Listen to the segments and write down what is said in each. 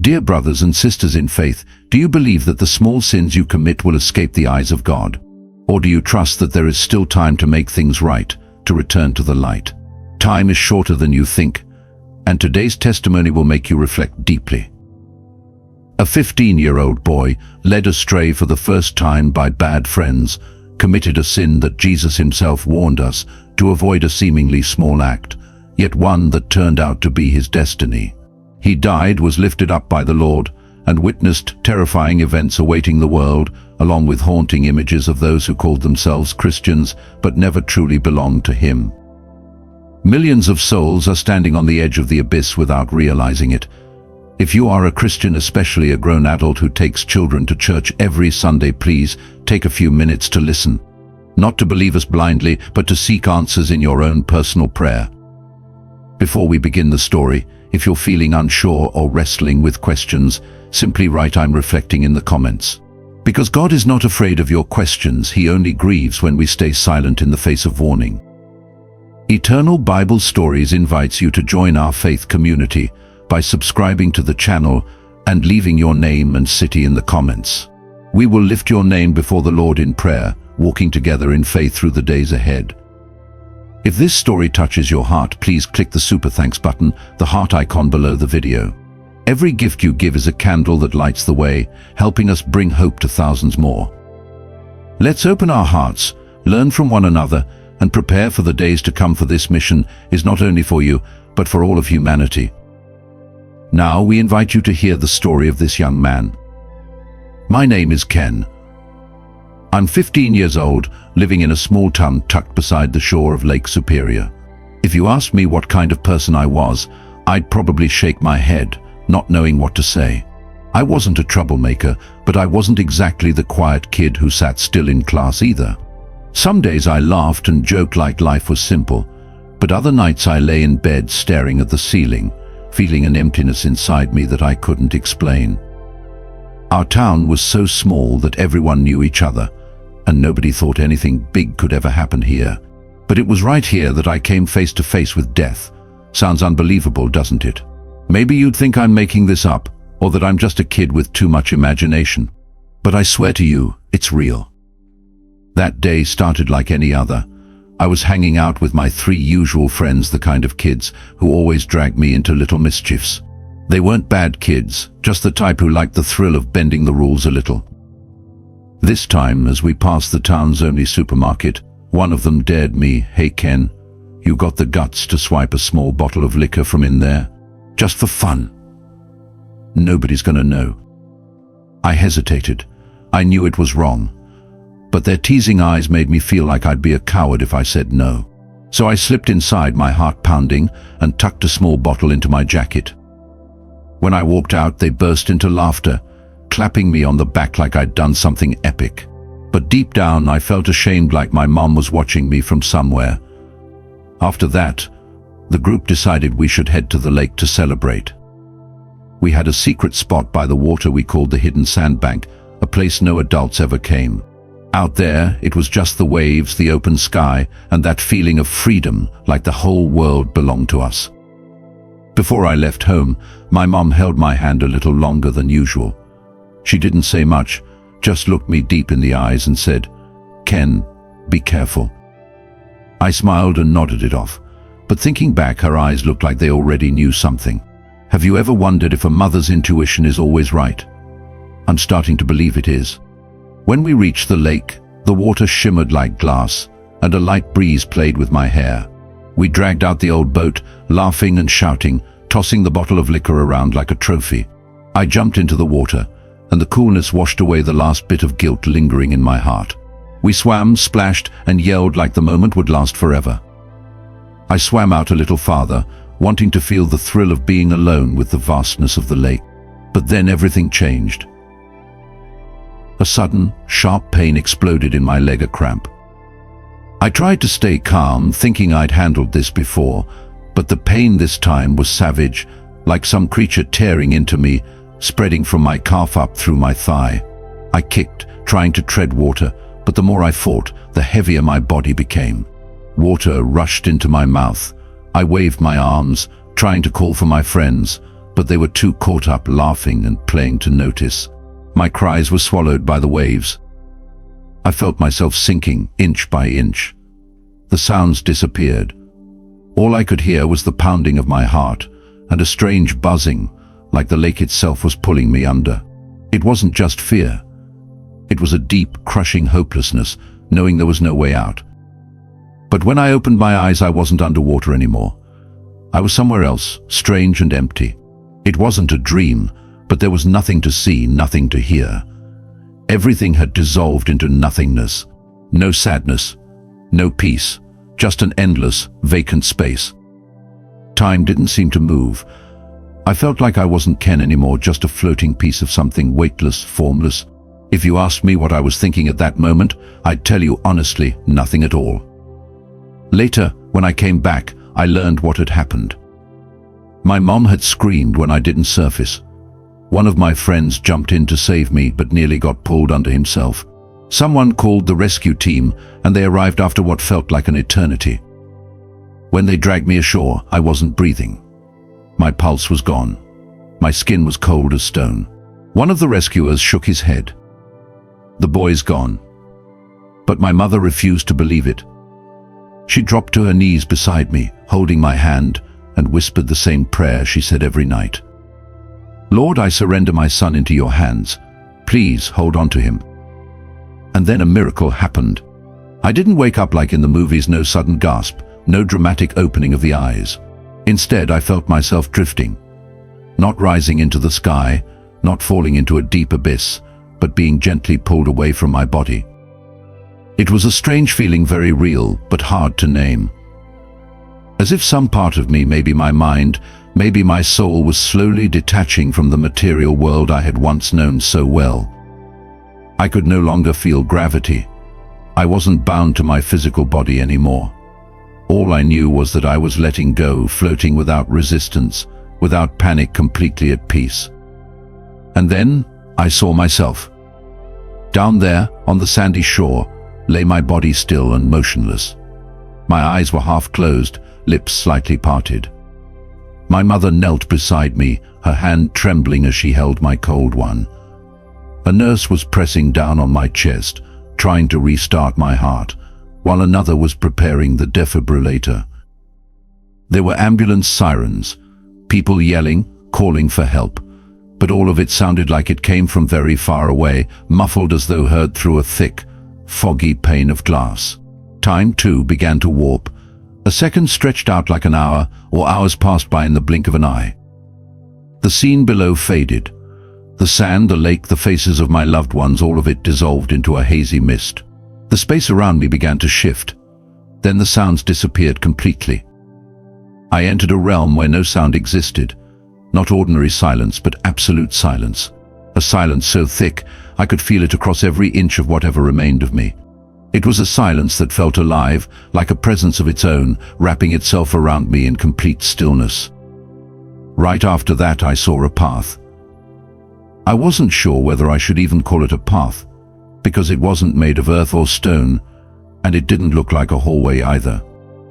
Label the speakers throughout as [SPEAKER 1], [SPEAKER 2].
[SPEAKER 1] Dear brothers and sisters in faith, do you believe that the small sins you commit will escape the eyes of God? Or do you trust that there is still time to make things right, to return to the light? Time is shorter than you think, and today's testimony will make you reflect deeply. A 15-year-old boy, led astray for the first time by bad friends, committed a sin that Jesus himself warned us to avoid, a seemingly small act, yet one that turned out to be his destiny. He died, was lifted up by the Lord, and witnessed terrifying events awaiting the world, along with haunting images of those who called themselves Christians but never truly belonged to him. Millions of souls are standing on the edge of the abyss without realizing it. If you are a Christian, especially a grown adult who takes children to church every Sunday, please take a few minutes to listen. Not to believe us blindly, but to seek answers in your own personal prayer. Before we begin the story, if you're feeling unsure or wrestling with questions, simply write "I'm reflecting" in the comments. Because God is not afraid of your questions, He only grieves when we stay silent in the face of warning. Eternal Bible Stories invites you to join our faith community by subscribing to the channel and leaving your name and city in the comments. We will lift your name before the Lord in prayer, walking together in faith through the days ahead. If this story touches your heart, please click the super thanks button, the heart icon below the video. Every gift you give is a candle that lights the way, helping us bring hope to thousands more. Let's open our hearts, learn from one another, and prepare for the days to come, for this mission is not only for you, but for all of humanity. Now we invite you to hear the story of this young man. My name is Ken. I'm 15 years old, living in a small town tucked beside the shore of Lake Superior. If you asked me what kind of person I was, I'd probably shake my head, not knowing what to say. I wasn't a troublemaker, but I wasn't exactly the quiet kid who sat still in class either. Some days I laughed and joked like life was simple, but other nights I lay in bed staring at the ceiling, feeling an emptiness inside me that I couldn't explain. Our town was so small that everyone knew each other, and nobody thought anything big could ever happen here. But it was right here that I came face to face with death. Sounds unbelievable, doesn't it? Maybe you'd think I'm making this up, or that I'm just a kid with too much imagination. But I swear to you, it's real. That day started like any other. I was hanging out with my 3 usual friends, the kind of kids who always dragged me into little mischiefs. They weren't bad kids, just the type who liked the thrill of bending the rules a little. This time, as we passed the town's only supermarket, one of them dared me, "Hey Ken, you got the guts to swipe a small bottle of liquor from in there? Just for fun. Nobody's gonna know." I hesitated. I knew it was wrong. But their teasing eyes made me feel like I'd be a coward if I said no. So I slipped inside, my heart pounding, and tucked a small bottle into my jacket. When I walked out, they burst into laughter, clapping me on the back like I'd done something epic. But deep down, I felt ashamed, like my mom was watching me from somewhere. After that, the group decided we should head to the lake to celebrate. We had a secret spot by the water we called the Hidden Sandbank, a place no adults ever came. Out there, it was just the waves, the open sky, and that feeling of freedom, like the whole world belonged to us. Before I left home, my mom held my hand a little longer than usual. She didn't say much, just looked me deep in the eyes and said, "Ken, be careful." I smiled and nodded it off, but thinking back, her eyes looked like they already knew something. Have you ever wondered if a mother's intuition is always right? I'm starting to believe it is. When we reached the lake, the water shimmered like glass, and a light breeze played with my hair. We dragged out the old boat, laughing and shouting, tossing the bottle of liquor around like a trophy. I jumped into the water, and the coolness washed away the last bit of guilt lingering in my heart. We swam, splashed, and yelled like the moment would last forever. I swam out a little farther, wanting to feel the thrill of being alone with the vastness of the lake. But then everything changed. A sudden, sharp pain exploded in my leg, a cramp. I tried to stay calm, thinking I'd handled this before, but the pain this time was savage, like some creature tearing into me, spreading from my calf up through my thigh. I kicked, trying to tread water, but the more I fought, the heavier my body became. Water rushed into my mouth. I waved my arms, trying to call for my friends, but they were too caught up laughing and playing to notice. My cries were swallowed by the waves. I felt myself sinking inch by inch. The sounds disappeared. All I could hear was the pounding of my heart and a strange buzzing, like the lake itself was pulling me under. It wasn't just fear. It was a deep, crushing hopelessness, knowing there was no way out. But when I opened my eyes, I wasn't underwater anymore. I was somewhere else, strange and empty. It wasn't a dream, but there was nothing to see, nothing to hear. Everything had dissolved into nothingness. No sadness, no peace, just an endless, vacant space. Time didn't seem to move. I felt like I wasn't Ken anymore, just a floating piece of something weightless, formless. If you asked me what I was thinking at that moment, I'd tell you honestly, nothing at all. Later, when I came back, I learned what had happened. My mom had screamed when I didn't surface. One of my friends jumped in to save me, but nearly got pulled under himself. Someone called the rescue team, and they arrived after what felt like an eternity. When they dragged me ashore, I wasn't breathing. My pulse was gone. My skin was cold as stone. One of the rescuers shook his head. The boy's gone. But my mother refused to believe it. She dropped to her knees beside me, holding my hand, and whispered the same prayer she said every night. Lord, I surrender my son into your hands. Please hold on to him. And then a miracle happened. I didn't wake up like in the movies, no sudden gasp, no dramatic opening of the eyes. Instead, I felt myself drifting, not rising into the sky, not falling into a deep abyss, but being gently pulled away from my body. It was a strange feeling, very real, but hard to name. As if some part of me, maybe my mind, maybe my soul, was slowly detaching from the material world I had once known so well. I could no longer feel gravity. I wasn't bound to my physical body anymore. All I knew was that I was letting go, floating without resistance, without panic, completely at peace. And then I saw myself. Down there, on the sandy shore, lay my body still and motionless. My eyes were half closed, lips slightly parted. My mother knelt beside me, her hand trembling as she held my cold one. A nurse was pressing down on my chest, trying to restart my heart, while another was preparing the defibrillator. There were ambulance sirens, people yelling, calling for help, but all of it sounded like it came from very far away, muffled as though heard through a thick, foggy pane of glass. Time, too, began to warp. A second stretched out like an hour, or hours passed by in the blink of an eye. The scene below faded. The sand, the lake, the faces of my loved ones, all of it dissolved into a hazy mist. The space around me began to shift. Then the sounds disappeared completely. I entered a realm where no sound existed. Not ordinary silence, but absolute silence. A silence so thick, I could feel it across every inch of whatever remained of me. It was a silence that felt alive, like a presence of its own, wrapping itself around me in complete stillness. Right after that, I saw a path. I wasn't sure whether I should even call it a path, because it wasn't made of earth or stone, and it didn't look like a hallway either.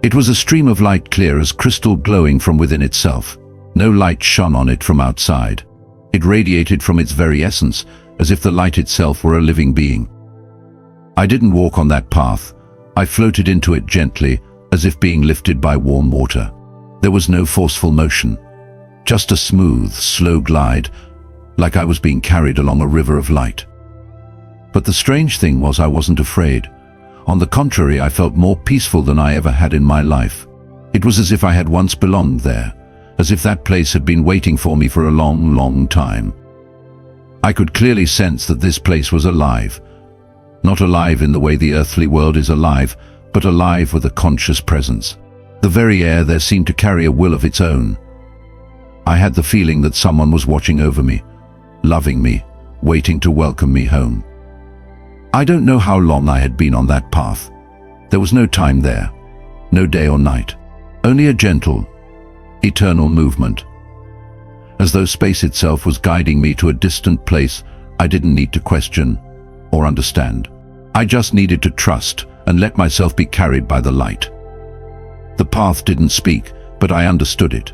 [SPEAKER 1] It was a stream of light, clear as crystal, glowing from within itself. No light shone on it from outside. It radiated from its very essence, as if the light itself were a living being. I didn't walk on that path. I floated into it gently, as if being lifted by warm water. There was no forceful motion, just a smooth, slow glide, like I was being carried along a river of light. But the strange thing was, I wasn't afraid. On the contrary, I felt more peaceful than I ever had in my life. It was as if I had once belonged there, as if that place had been waiting for me for a long, long time. I could clearly sense that this place was alive. Not alive in the way the earthly world is alive, but alive with a conscious presence. The very air there seemed to carry a will of its own. I had the feeling that someone was watching over me, loving me, waiting to welcome me home. I don't know how long I had been on that path. There was no time there, no day or night, only a gentle, eternal movement. As though space itself was guiding me to a distant place I didn't need to question or understand. I just needed to trust and let myself be carried by the light. The path didn't speak, but I understood it.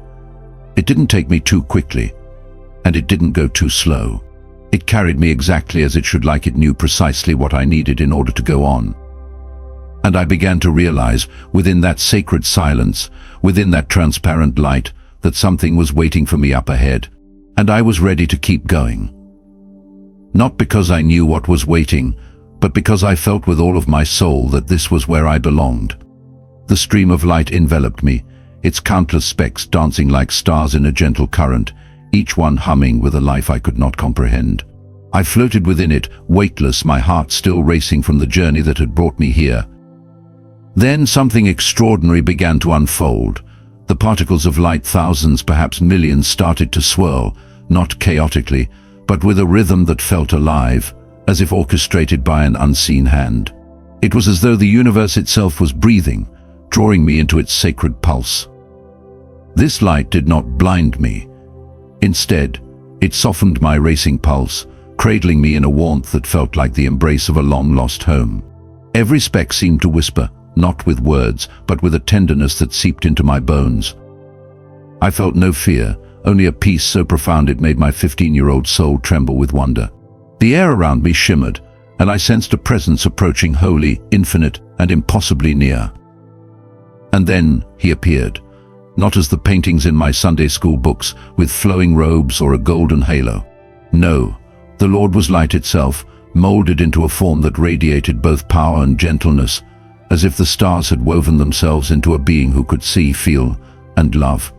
[SPEAKER 1] It didn't take me too quickly, And it didn't go too slow. It carried me exactly as it should, like it knew precisely what I needed in order to go on. And I began to realize, within that sacred silence, within that transparent light, that something was waiting for me up ahead, and I was ready to keep going. Not because I knew what was waiting, but because I felt with all of my soul that this was where I belonged. The stream of light enveloped me, its countless specks dancing like stars in a gentle current, each one humming with a life I could not comprehend. I floated within it, weightless, my heart still racing from the journey that had brought me here. Then something extraordinary began to unfold. The particles of light, thousands, perhaps millions, started to swirl, not chaotically, but with a rhythm that felt alive, as if orchestrated by an unseen hand. It was as though the universe itself was breathing, drawing me into its sacred pulse. This light did not blind me. Instead, it softened my racing pulse, cradling me in a warmth that felt like the embrace of a long-lost home. Every speck seemed to whisper, not with words, but with a tenderness that seeped into my bones. I felt no fear, only a peace so profound it made my 15-year-old soul tremble with wonder. The air around me shimmered, and I sensed a presence approaching, holy, infinite, and impossibly near. And then he appeared, not as the paintings in my Sunday school books, with flowing robes or a golden halo. No, the Lord was light itself, molded into a form that radiated both power and gentleness, as if the stars had woven themselves into a being who could see, feel, and love.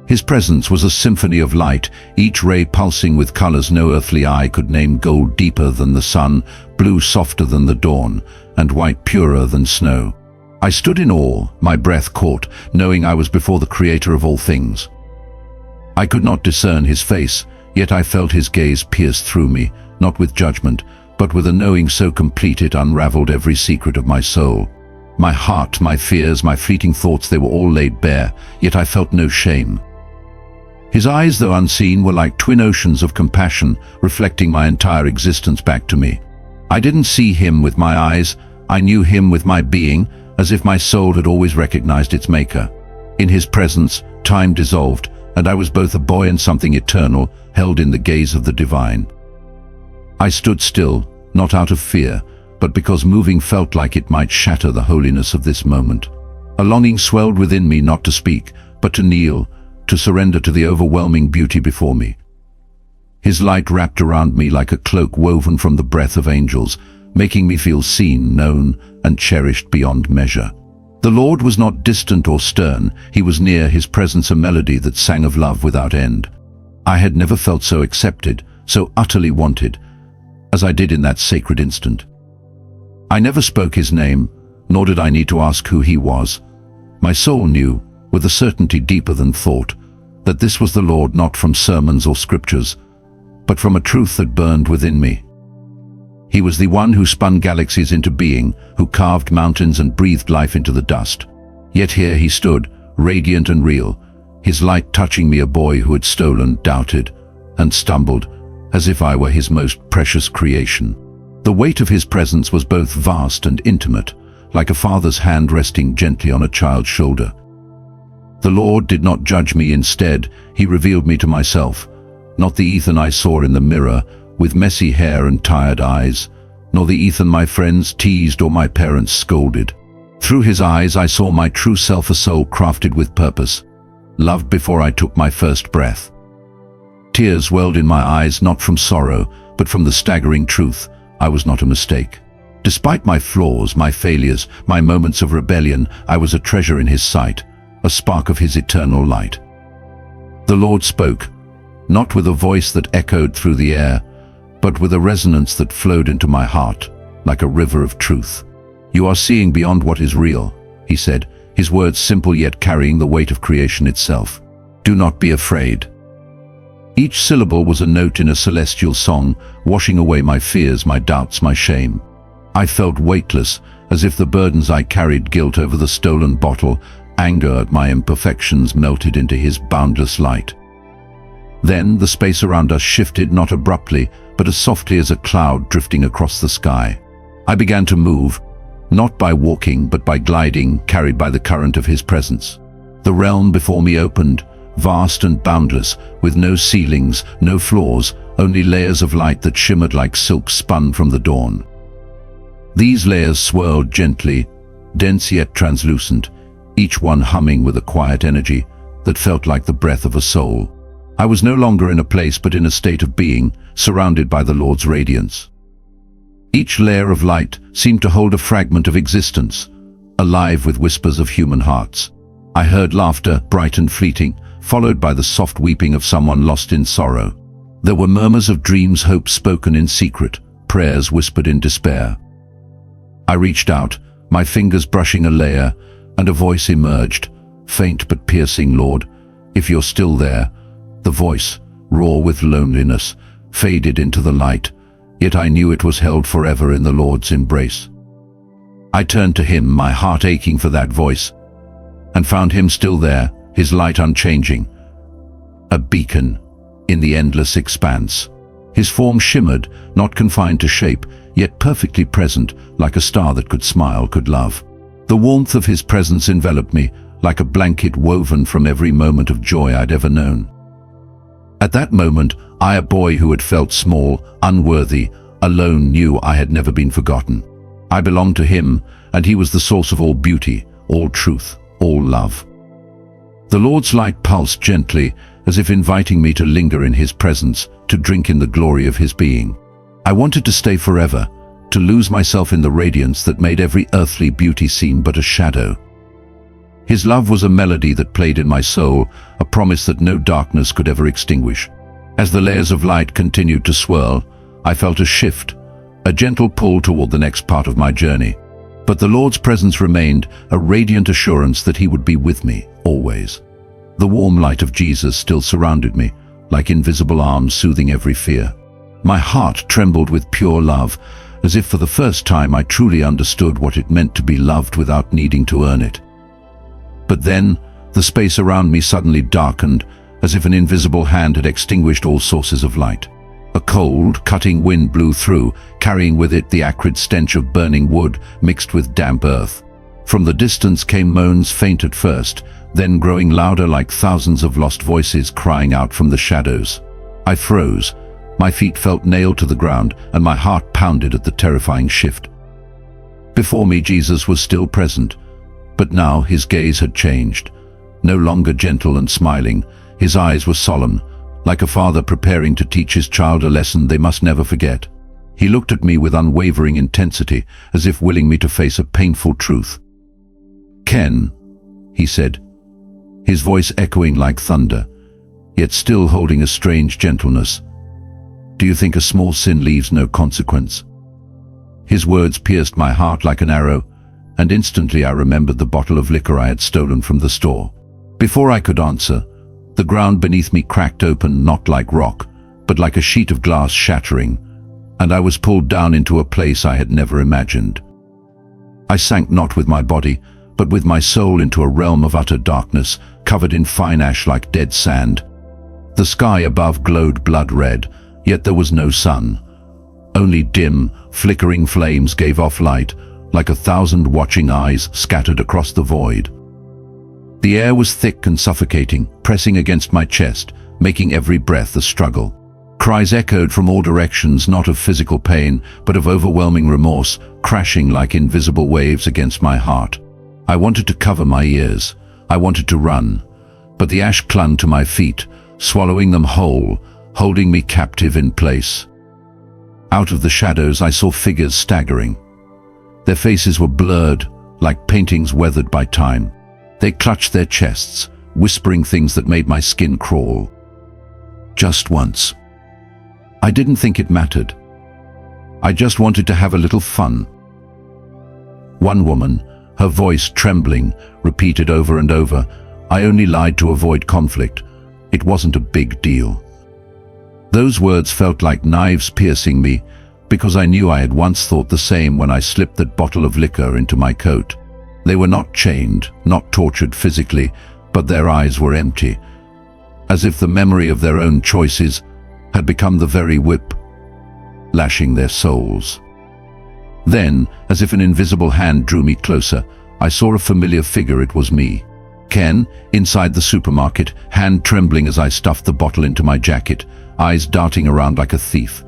[SPEAKER 1] His presence was a symphony of light, each ray pulsing with colors no earthly eye could name: gold deeper than the sun, blue softer than the dawn, and white purer than snow. I stood in awe, my breath caught, knowing I was before the Creator of all things. I could not discern his face, yet I felt his gaze pierce through me, not with judgment, but with a knowing so complete it unraveled every secret of my soul. My heart, my fears, my fleeting thoughts, they were all laid bare, yet I felt no shame. His eyes, though unseen, were like twin oceans of compassion, reflecting my entire existence back to me. I didn't see him with my eyes, I knew him with my being, as if my soul had always recognized its maker. In his presence, time dissolved, and I was both a boy and something eternal, held in the gaze of the divine. I stood still, not out of fear, but because moving felt like it might shatter the holiness of this moment. A longing swelled within me, not to speak, but to kneel, to surrender to the overwhelming beauty before me. His light wrapped around me like a cloak woven from the breath of angels, making me feel seen, known, and cherished beyond measure. The Lord was not distant or stern, he was near, his presence a melody that sang of love without end. I had never felt so accepted, so utterly wanted, as I did in that sacred instant. I never spoke his name, nor did I need to ask who he was. My soul knew, with a certainty deeper than thought, that this was the Lord, not from sermons or scriptures, but from a truth that burned within me. He was the one who spun galaxies into being, who carved mountains and breathed life into the dust. Yet here he stood, radiant and real, his light touching me, a boy who had stolen, doubted, and stumbled, as if I were his most precious creation. The weight of his presence was both vast and intimate, like a father's hand resting gently on a child's shoulder. The Lord did not judge me, instead, he revealed me to myself, not the Ethan I saw in the mirror, with messy hair and tired eyes, nor the Ethan my friends teased or my parents scolded. Through his eyes I saw my true self, a soul crafted with purpose, loved before I took my first breath. Tears welled in my eyes, not from sorrow, but from the staggering truth: I was not a mistake. Despite my flaws, my failures, my moments of rebellion, I was a treasure in his sight, a spark of his eternal light. The Lord spoke, not with a voice that echoed through the air, but with a resonance that flowed into my heart, like a river of truth. "You are seeing beyond what is real," he said, his words simple yet carrying the weight of creation itself. "Do not be afraid." Each syllable was a note in a celestial song, washing away my fears, my doubts, my shame. I felt weightless, as if the burdens I carried, guilt over the stolen bottle, anger at my imperfections, melted into his boundless light. Then the space around us shifted, not abruptly, but as softly as a cloud drifting across the sky. I began to move, not by walking, but by gliding, carried by the current of his presence. The realm before me opened, vast and boundless, with no ceilings, no floors, only layers of light that shimmered like silk spun from the dawn. These layers swirled gently, dense yet translucent, each one humming with a quiet energy that felt like the breath of a soul. I was no longer in a place but in a state of being, surrounded by the Lord's radiance. Each layer of light seemed to hold a fragment of existence, alive with whispers of human hearts. I heard laughter, bright and fleeting, followed by the soft weeping of someone lost in sorrow. There were murmurs of dreams, hopes spoken in secret, prayers whispered in despair. I reached out, my fingers brushing a layer, and a voice emerged, faint but piercing. "Lord, if you're still there." The voice, raw with loneliness, faded into the light, yet I knew it was held forever in the Lord's embrace. I turned to him, my heart aching for that voice, and found him still there, his light unchanging, a beacon in the endless expanse. His form shimmered, not confined to shape, yet perfectly present, like a star that could smile, could love. The warmth of his presence enveloped me, like a blanket woven from every moment of joy I'd ever known. At that moment, I, a boy who had felt small, unworthy, alone, knew I had never been forgotten. I belonged to him, and he was the source of all beauty, all truth, all love. The Lord's light pulsed gently, as if inviting me to linger in his presence, to drink in the glory of his being. I wanted to stay forever, to lose myself in the radiance that made every earthly beauty seem but a shadow. His love was a melody that played in my soul, a promise that no darkness could ever extinguish. As the layers of light continued to swirl, I felt a shift, a gentle pull toward the next part of my journey. But the Lord's presence remained, a radiant assurance that he would be with me, always. The warm light of Jesus still surrounded me, like invisible arms soothing every fear. My heart trembled with pure love, as if for the first time I truly understood what it meant to be loved without needing to earn it. But then, the space around me suddenly darkened, as if an invisible hand had extinguished all sources of light. A cold, cutting wind blew through, carrying with it the acrid stench of burning wood mixed with damp earth. From the distance came moans, faint at first, then growing louder like thousands of lost voices crying out from the shadows. I froze. My feet felt nailed to the ground, and my heart pounded at the terrifying shift. Before me, Jesus was still present, but now his gaze had changed. No longer gentle and smiling, his eyes were solemn, like a father preparing to teach his child a lesson they must never forget. He looked at me with unwavering intensity, as if willing me to face a painful truth. "Ken," he said, his voice echoing like thunder, yet still holding a strange gentleness, "do you think a small sin leaves no consequence?" His words pierced my heart like an arrow, and instantly I remembered the bottle of liquor I had stolen from the store. Before I could answer, the ground beneath me cracked open, not like rock, but like a sheet of glass shattering, and I was pulled down into a place I had never imagined. I sank not with my body, but with my soul into a realm of utter darkness, covered in fine ash like dead sand. The sky above glowed blood red, yet there was no sun. Only dim, flickering flames gave off light, like 1,000 watching eyes scattered across the void. The air was thick and suffocating, pressing against my chest, making every breath a struggle. Cries echoed from all directions, not of physical pain, but of overwhelming remorse, crashing like invisible waves against my heart. I wanted to cover my ears. I wanted to run, but the ash clung to my feet, swallowing them whole, holding me captive in place. Out of the shadows I saw figures staggering. Their faces were blurred, like paintings weathered by time. They clutched their chests, whispering things that made my skin crawl. Just once. I didn't think it mattered. I just wanted to have a little fun. One woman, her voice trembling, repeated over and over, "I only lied to avoid conflict. It wasn't a big deal." Those words felt like knives piercing me, because I knew I had once thought the same when I slipped that bottle of liquor into my coat. They were not chained, not tortured physically, but their eyes were empty, as if the memory of their own choices had become the very whip, lashing their souls. Then, as if an invisible hand drew me closer, I saw a familiar figure. It was me. Ken, inside the supermarket, hand trembling as I stuffed the bottle into my jacket, eyes darting around like a thief.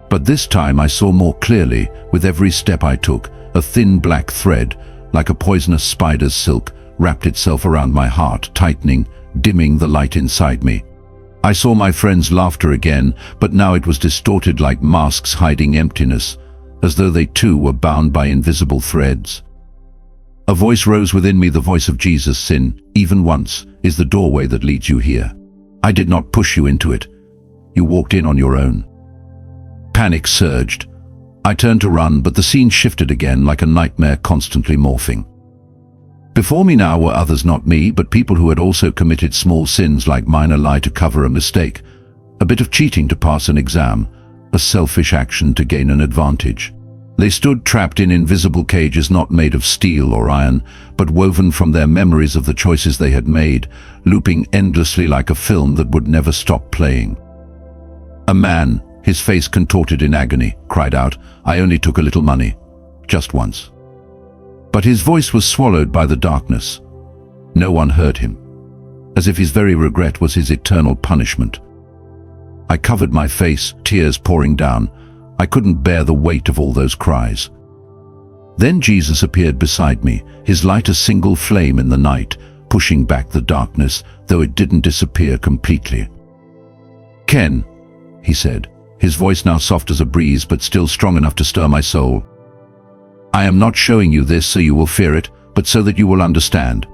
[SPEAKER 1] But this time I saw more clearly. With every step I took, a thin black thread, like a poisonous spider's silk, wrapped itself around my heart, tightening, dimming the light inside me. I saw my friends' laughter again, but now it was distorted like masks hiding emptiness, as though they too were bound by invisible threads. A voice rose within me, the voice of Jesus. Sin, even once, is the doorway that leads you here. I did not push you into it. You walked in on your own. Panic surged. I turned to run, but the scene shifted again like a nightmare constantly morphing. Before me now were others, not me, but people who had also committed small sins like minor lie to cover a mistake, a bit of cheating to pass an exam, a selfish action to gain an advantage. They stood trapped in invisible cages not made of steel or iron, but woven from their memories of the choices they had made, looping endlessly like a film that would never stop playing. A man, his face contorted in agony, cried out, "I only took a little money, just once." But his voice was swallowed by the darkness. No one heard him, as if his very regret was his eternal punishment. I covered my face, tears pouring down. I couldn't bear the weight of all those cries. Then Jesus appeared beside me, his light a single flame in the night, pushing back the darkness, though it didn't disappear completely. "Ken," he said, his voice now soft as a breeze but still strong enough to stir my soul. "I am not showing you this so you will fear it, but so that you will understand."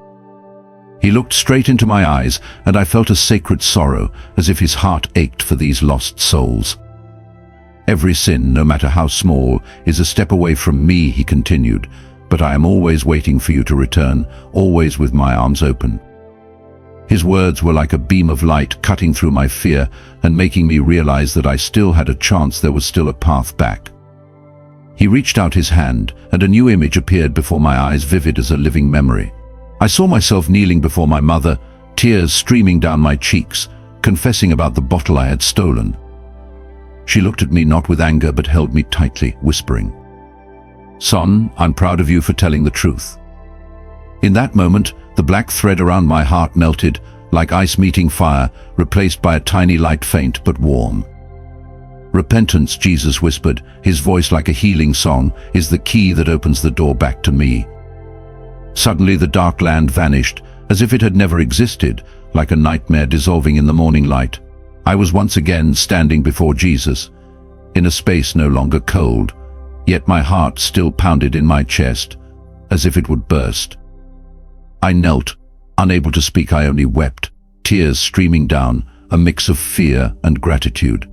[SPEAKER 1] He looked straight into my eyes, and I felt a sacred sorrow, as if his heart ached for these lost souls. "Every sin, no matter how small, is a step away from me," he continued, "but I am always waiting for you to return, always with my arms open." His words were like a beam of light cutting through my fear and making me realize that I still had a chance, there was still a path back. He reached out his hand, and a new image appeared before my eyes, vivid as a living memory. I saw myself kneeling before my mother, tears streaming down my cheeks, confessing about the bottle I had stolen. She looked at me not with anger but held me tightly, whispering, "Son, I'm proud of you for telling the truth." In that moment, the black thread around my heart melted, like ice meeting fire, replaced by a tiny light, faint but warm. "Repentance," Jesus whispered, his voice like a healing song, "is the key that opens the door back to me." Suddenly the dark land vanished, as if it had never existed, like a nightmare dissolving in the morning light. I was once again standing before Jesus, in a space no longer cold, yet my heart still pounded in my chest, as if it would burst. I knelt, unable to speak. I only wept, tears streaming down, a mix of fear and gratitude.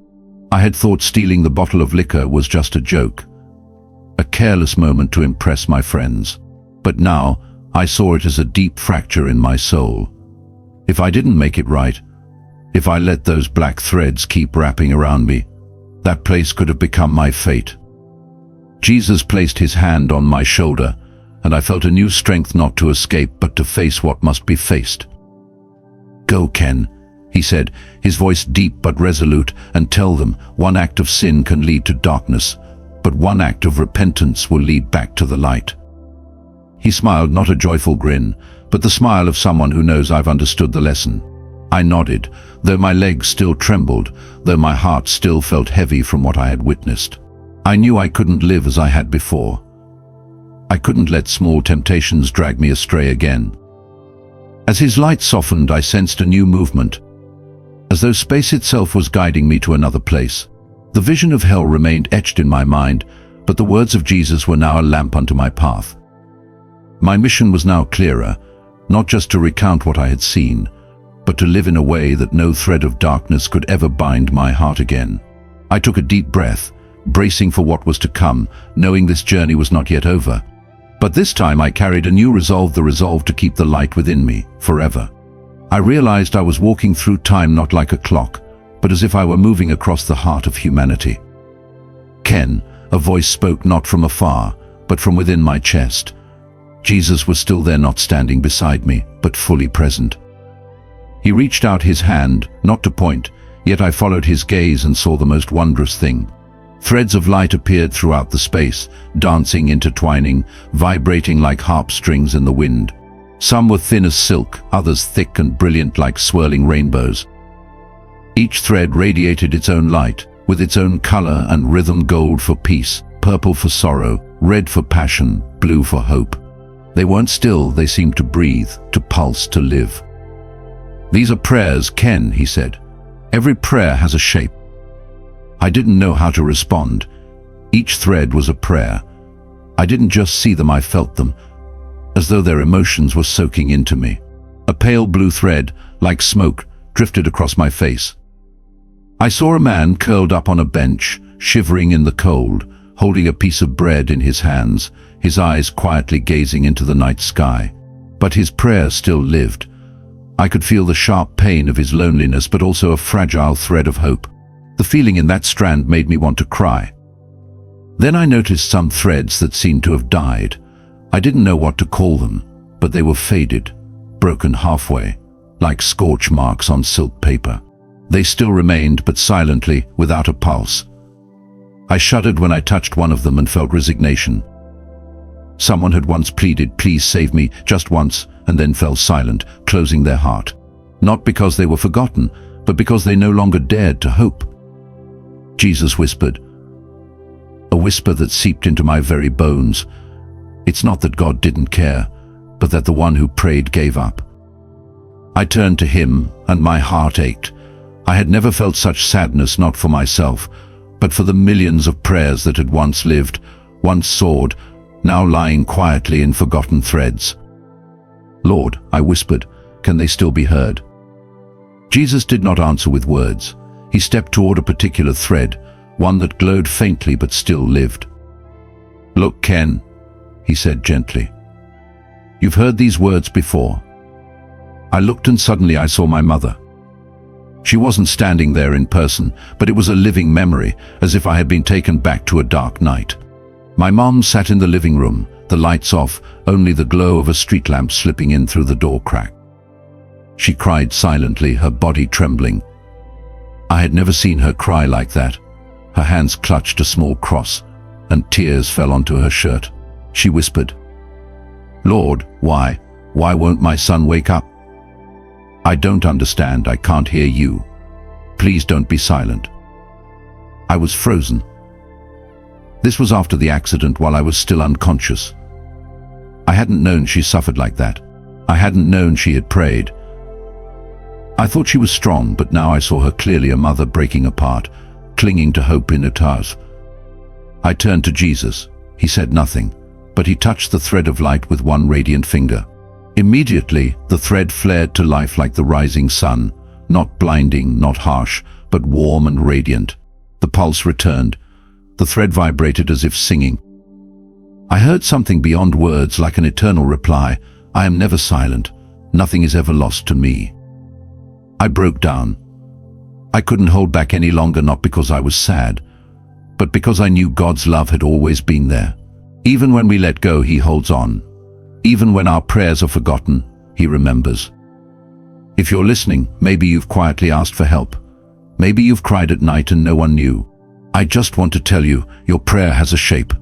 [SPEAKER 1] I had thought stealing the bottle of liquor was just a joke, a careless moment to impress my friends. But now I saw it as a deep fracture in my soul. If I didn't make it right, if I let those black threads keep wrapping around me, that place could have become my fate. Jesus placed his hand on my shoulder, and I felt a new strength, not to escape but to face what must be faced. "Go, Ken," he said, his voice deep but resolute, "and tell them one act of sin can lead to darkness, but one act of repentance will lead back to the light." He smiled, not a joyful grin, but the smile of someone who knows I've understood the lesson. I nodded, though my legs still trembled, though my heart still felt heavy from what I had witnessed. I knew I couldn't live as I had before. I couldn't let small temptations drag me astray again. As his light softened, I sensed a new movement, as though space itself was guiding me to another place. The vision of hell remained etched in my mind, but the words of Jesus were now a lamp unto my path. My mission was now clearer, not just to recount what I had seen, but to live in a way that no thread of darkness could ever bind my heart again. I took a deep breath, bracing for what was to come, knowing this journey was not yet over. But this time I carried a new resolve, the resolve to keep the light within me, forever. I realized I was walking through time not like a clock, but as if I were moving across the heart of humanity. "Ken," a voice spoke, not from afar, but from within my chest. Jesus was still there, not standing beside me, but fully present. He reached out his hand, not to point, yet I followed his gaze and saw the most wondrous thing. Threads of light appeared throughout the space, dancing, intertwining, vibrating like harp strings in the wind. Some were thin as silk, others thick and brilliant like swirling rainbows. Each thread radiated its own light, with its own color and rhythm: gold for peace, purple for sorrow, red for passion, blue for hope. They weren't still, they seemed to breathe, to pulse, to live. "These are prayers, Ken," he said. "Every prayer has a shape." I didn't know how to respond. Each thread was a prayer. I didn't just see them, I felt them, as though their emotions were soaking into me. A pale blue thread, like smoke, drifted across my face. I saw a man curled up on a bench, shivering in the cold, holding a piece of bread in his hands, his eyes quietly gazing into the night sky. But his prayer still lived. I could feel the sharp pain of his loneliness, but also a fragile thread of hope. The feeling in that strand made me want to cry. Then I noticed some threads that seemed to have died. I didn't know what to call them, but they were faded, broken halfway, like scorch marks on silk paper. They still remained, but silently, without a pulse. I shuddered when I touched one of them and felt resignation. Someone had once pleaded, "Please save me," just once, and then fell silent, closing their heart. Not because they were forgotten, but because they no longer dared to hope. Jesus whispered, a whisper that seeped into my very bones. It's not that God didn't care, but that the one who prayed gave up. I turned to him, and my heart ached. I had never felt such sadness, not for myself, but for the millions of prayers that had once lived, once soared, now lying quietly in forgotten threads. "Lord," I whispered, "can they still be heard?" Jesus did not answer with words. He stepped toward a particular thread, one that glowed faintly but still lived. "Look, Ken," he said gently. "You've heard these words before." I looked, and suddenly I saw my mother. She wasn't standing there in person, but it was a living memory, as if I had been taken back to a dark night. My mom sat in the living room, the lights off, only the glow of a street lamp slipping in through the door crack. She cried silently, her body trembling. I had never seen her cry like that. Her hands clutched a small cross, and tears fell onto her shirt. She whispered, "Lord, why? Why won't my son wake up? I don't understand. I can't hear you. Please don't be silent." I was frozen. This was after the accident, while I was still unconscious. I hadn't known she suffered like that. I hadn't known she had prayed. I thought she was strong, but now I saw her clearly, a mother breaking apart, clinging to hope in a task. I turned to Jesus. He said nothing, but he touched the thread of light with one radiant finger. Immediately, the thread flared to life like the rising sun, not blinding, not harsh, but warm and radiant. The pulse returned. The thread vibrated as if singing. I heard something beyond words, like an eternal reply. I am never silent. Nothing is ever lost to me. I broke down. I couldn't hold back any longer, not because I was sad, but because I knew God's love had always been there. Even when we let go, He holds on. Even when our prayers are forgotten, He remembers. If you're listening, maybe you've quietly asked for help. Maybe you've cried at night and no one knew. I just want to tell you, your prayer has a shape.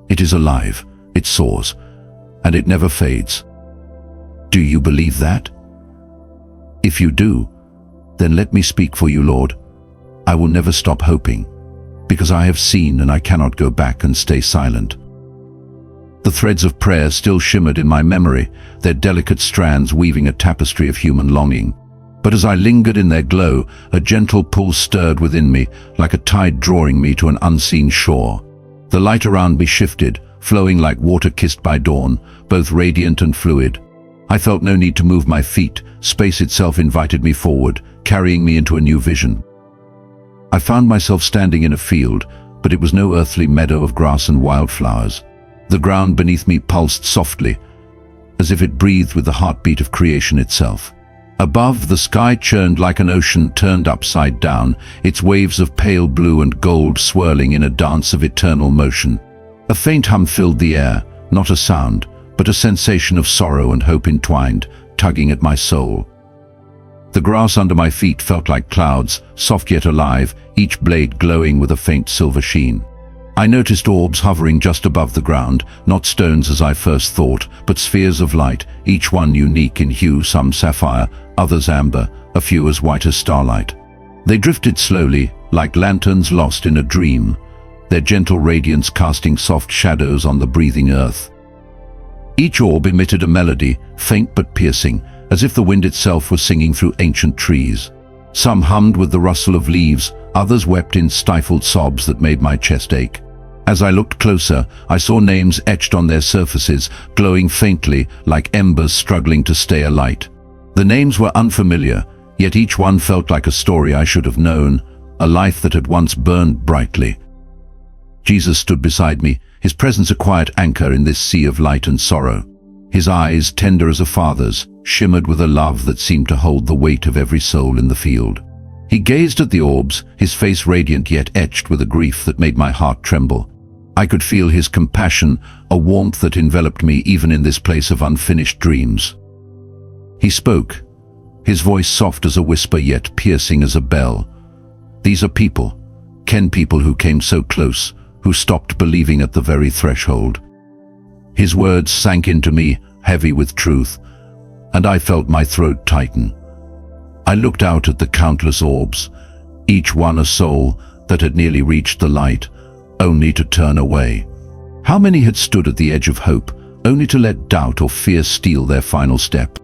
[SPEAKER 1] It is alive, it soars, and it never fades. Do you believe that? If you do, then let me speak for you, Lord. I will never stop hoping, because I have seen and I cannot go back and stay silent. The threads of prayer still shimmered in my memory, their delicate strands weaving a tapestry of human longing. But as I lingered in their glow, a gentle pull stirred within me, like a tide drawing me to an unseen shore. The light around me shifted, flowing like water kissed by dawn, both radiant and fluid. I felt no need to move my feet. Space itself invited me forward, carrying me into a new vision. I found myself standing in a field, but it was no earthly meadow of grass and wildflowers. The ground beneath me pulsed softly, as if it breathed with the heartbeat of creation itself. Above, the sky churned like an ocean turned upside down, its waves of pale blue and gold swirling in a dance of eternal motion. A faint hum filled the air, not a sound, but a sensation of sorrow and hope entwined, tugging at my soul. The grass under my feet felt like clouds, soft yet alive, each blade glowing with a faint silver sheen. I noticed orbs hovering just above the ground, not stones as I first thought, but spheres of light, each one unique in hue, some sapphire, others amber, a few as white as starlight. They drifted slowly, like lanterns lost in a dream, their gentle radiance casting soft shadows on the breathing earth. Each orb emitted a melody, faint but piercing, as if the wind itself was singing through ancient trees. Some hummed with the rustle of leaves, others wept in stifled sobs that made my chest ache. As I looked closer, I saw names etched on their surfaces, glowing faintly like embers struggling to stay alight. The names were unfamiliar, yet each one felt like a story I should have known, a life that had once burned brightly. Jesus stood beside me, his presence a quiet anchor in this sea of light and sorrow. His eyes, tender as a father's, shimmered with a love that seemed to hold the weight of every soul in the field. He gazed at the orbs, his face radiant yet etched with a grief that made my heart tremble. I could feel his compassion, a warmth that enveloped me even in this place of unfinished dreams. He spoke, his voice soft as a whisper yet piercing as a bell. These are people, people who came so close, who stopped believing at the very threshold. His words sank into me, heavy with truth, and I felt my throat tighten. I looked out at the countless orbs, each one a soul that had nearly reached the light, only to turn away. How many had stood at the edge of hope, only to let doubt or fear steal their final step?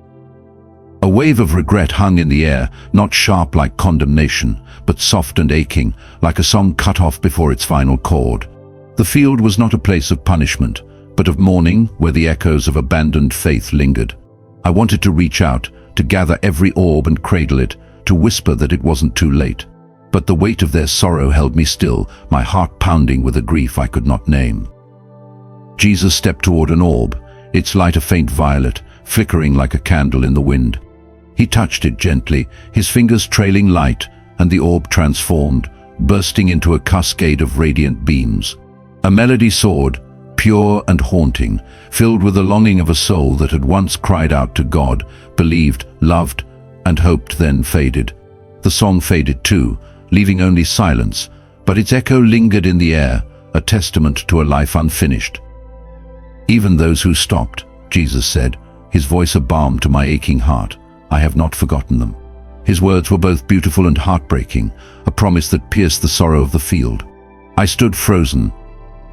[SPEAKER 1] A wave of regret hung in the air, not sharp like condemnation, but soft and aching, like a song cut off before its final chord. The field was not a place of punishment, but of mourning where the echoes of abandoned faith lingered. I wanted to reach out, to gather every orb and cradle it, to whisper that it wasn't too late. But the weight of their sorrow held me still, my heart pounding with a grief I could not name. Jesus stepped toward an orb, its light a faint violet, flickering like a candle in the wind. He touched it gently, his fingers trailing light, and the orb transformed, bursting into a cascade of radiant beams. A melody soared, pure and haunting, filled with the longing of a soul that had once cried out to God, believed, loved, and hoped, then faded. The song faded too, leaving only silence, but its echo lingered in the air, a testament to a life unfinished. Even those who stopped, Jesus said, his voice a balm to my aching heart, I have not forgotten them. His words were both beautiful and heartbreaking, a promise that pierced the sorrow of the field. I stood frozen,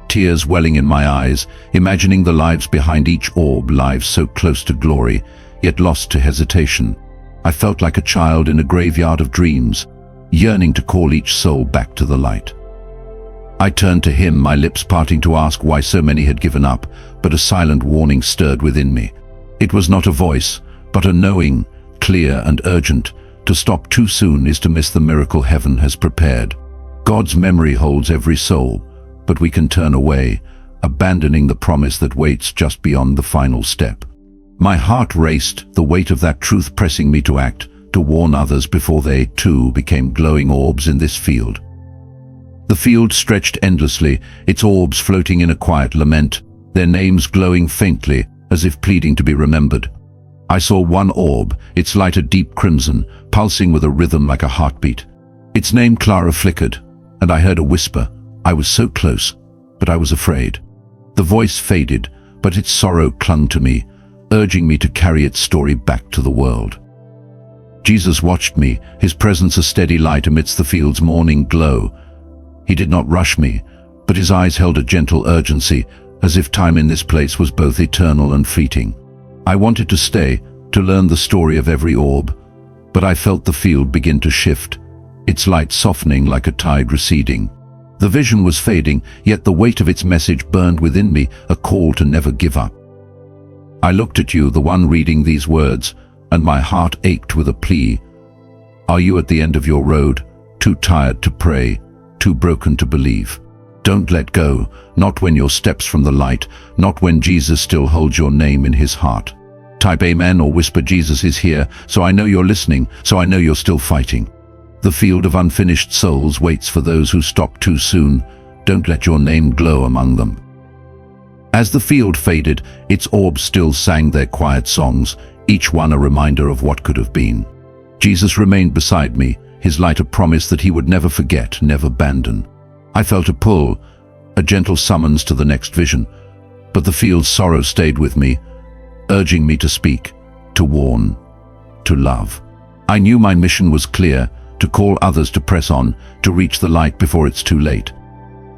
[SPEAKER 1] tears welling in my eyes, imagining the lives behind each orb, lives so close to glory, yet lost to hesitation. I felt like a child in a graveyard of dreams, yearning to call each soul back to the light. I turned to him, my lips parting to ask why so many had given up, but a silent warning stirred within me. It was not a voice, but a knowing, clear and urgent. To stop too soon is to miss the miracle heaven has prepared. God's memory holds every soul, but we can turn away, abandoning the promise that waits just beyond the final step. My heart raced, the weight of that truth pressing me to act, to warn others before they, too, became glowing orbs in this field. The field stretched endlessly, its orbs floating in a quiet lament, their names glowing faintly, as if pleading to be remembered. I saw one orb, its light a deep crimson, pulsing with a rhythm like a heartbeat. Its name Clara flickered, and I heard a whisper. I was so close, but I was afraid. The voice faded, but its sorrow clung to me, urging me to carry its story back to the world. Jesus watched me, his presence a steady light amidst the field's morning glow. He did not rush me, but his eyes held a gentle urgency, as if time in this place was both eternal and fleeting. I wanted to stay, to learn the story of every orb, but I felt the field begin to shift, its light softening like a tide receding. The vision was fading, yet the weight of its message burned within me, a call to never give up. I looked at you, the one reading these words, and my heart ached with a plea. Are you at the end of your road, too tired to pray, too broken to believe? Don't let go, not when your steps from the light, not when Jesus still holds your name in his heart. Type amen or whisper Jesus is here, so I know you're listening, so I know you're still fighting. The field of unfinished souls waits for those who stop too soon. Don't let your name glow among them. As the field faded, its orbs still sang their quiet songs, each one a reminder of what could have been. Jesus remained beside me, his light a promise that he would never forget, never abandon. I felt a pull, a gentle summons to the next vision. But the field's sorrow stayed with me, urging me to speak, to warn, to love. I knew my mission was clear, to call others to press on, to reach the light before it's too late.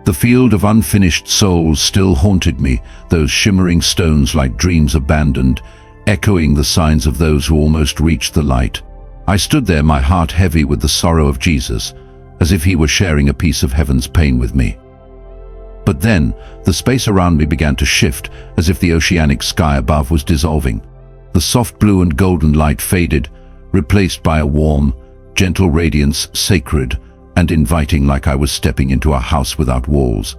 [SPEAKER 1] The field of unfinished souls still haunted me, those shimmering stones like dreams abandoned, echoing the signs of those who almost reached the light. I stood there, my heart heavy with the sorrow of Jesus, as if he were sharing a piece of heaven's pain with me. But then, the space around me began to shift, as if the oceanic sky above was dissolving. The soft blue and golden light faded, replaced by a warm, gentle radiance, sacred and inviting, like I was stepping into a house without walls.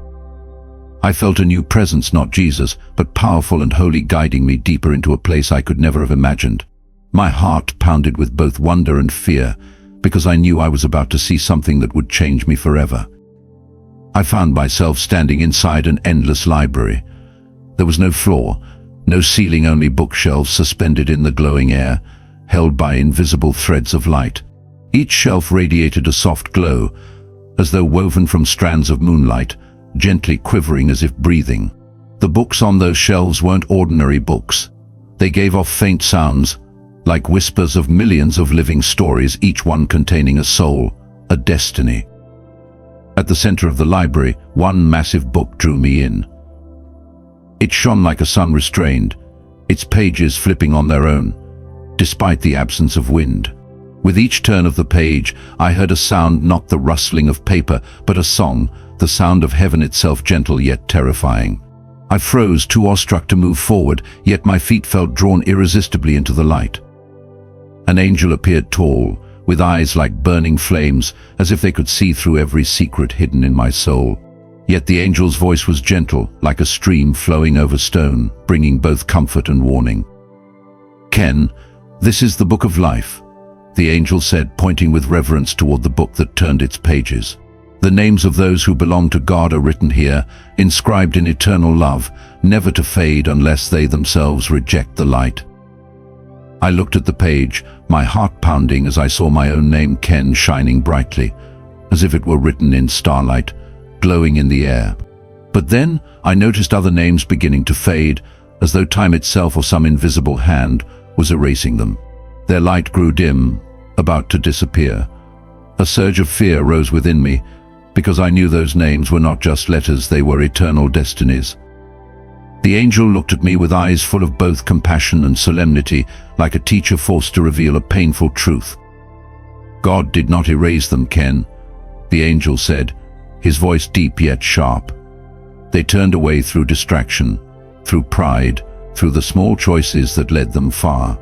[SPEAKER 1] I felt a new presence, not Jesus, but powerful and holy, guiding me deeper into a place I could never have imagined. My heart pounded with both wonder and fear, because I knew I was about to see something that would change me forever. I found myself standing inside an endless library. There was no floor, no ceiling, only bookshelves suspended in the glowing air, held by invisible threads of light. Each shelf radiated a soft glow, as though woven from strands of moonlight, gently quivering as if breathing. The books on those shelves weren't ordinary books. They gave off faint sounds, like whispers of millions of living stories, each one containing a soul, a destiny. At the center of the library, one massive book drew me in. It shone like a sun restrained, its pages flipping on their own, despite the absence of wind. With each turn of the page, I heard a sound, not the rustling of paper, but a song, the sound of heaven itself, gentle yet terrifying. I froze, too awestruck to move forward, yet my feet felt drawn irresistibly into the light. An angel appeared, tall, with eyes like burning flames, as if they could see through every secret hidden in my soul. Yet the angel's voice was gentle, like a stream flowing over stone, bringing both comfort and warning. "Ken, this is the book of life," the angel said, pointing with reverence toward the book that turned its pages. "The names of those who belong to God are written here, inscribed in eternal love, never to fade unless they themselves reject the light." I looked at the page, my heart pounding as I saw my own name, Ken, shining brightly, as if it were written in starlight, glowing in the air. But then I noticed other names beginning to fade, as though time itself or some invisible hand was erasing them. Their light grew dim, about to disappear. A surge of fear rose within me, because I knew those names were not just letters, they were eternal destinies. The angel looked at me with eyes full of both compassion and solemnity, like a teacher forced to reveal a painful truth. "God did not erase them, Ken," the angel said, his voice deep yet sharp. "They turned away through distraction, through pride, through the small choices that led them far."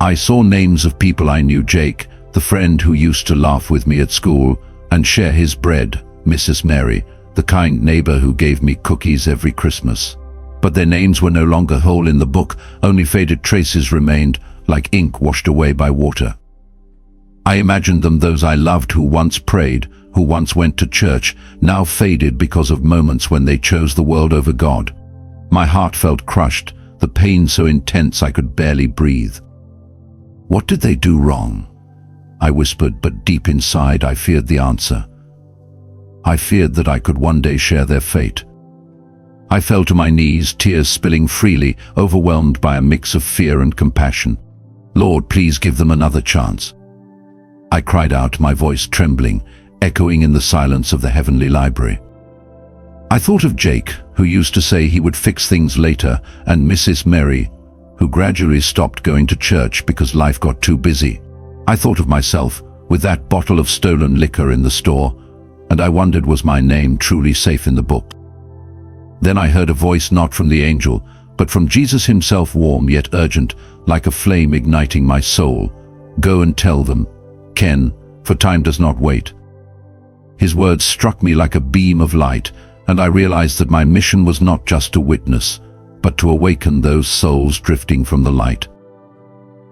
[SPEAKER 1] I saw names of people I knew: Jake, the friend who used to laugh with me at school and share his bread; Mrs. Mary, the kind neighbor who gave me cookies every Christmas. But their names were no longer whole in the book, only faded traces remained, like ink washed away by water. I imagined them, those I loved, who once prayed, who once went to church, now faded because of moments when they chose the world over God. My heart felt crushed, the pain so intense I could barely breathe. "What did they do wrong?" I whispered, but deep inside I feared the answer. I feared that I could one day share their fate. I fell to my knees, tears spilling freely, overwhelmed by a mix of fear and compassion. "Lord, please give them another chance," I cried out, my voice trembling, echoing in the silence of the heavenly library. I thought of Jake, who used to say he would fix things later, and Mrs. Mary, who gradually stopped going to church because life got too busy. I thought of myself, with that bottle of stolen liquor in the store, and I wondered, was my name truly safe in the book? Then I heard a voice, not from the angel, but from Jesus himself, warm yet urgent, like a flame igniting my soul. "Go and tell them, Ken, for time does not wait." His words struck me like a beam of light, and I realized that my mission was not just to witness, but to awaken those souls drifting from the light.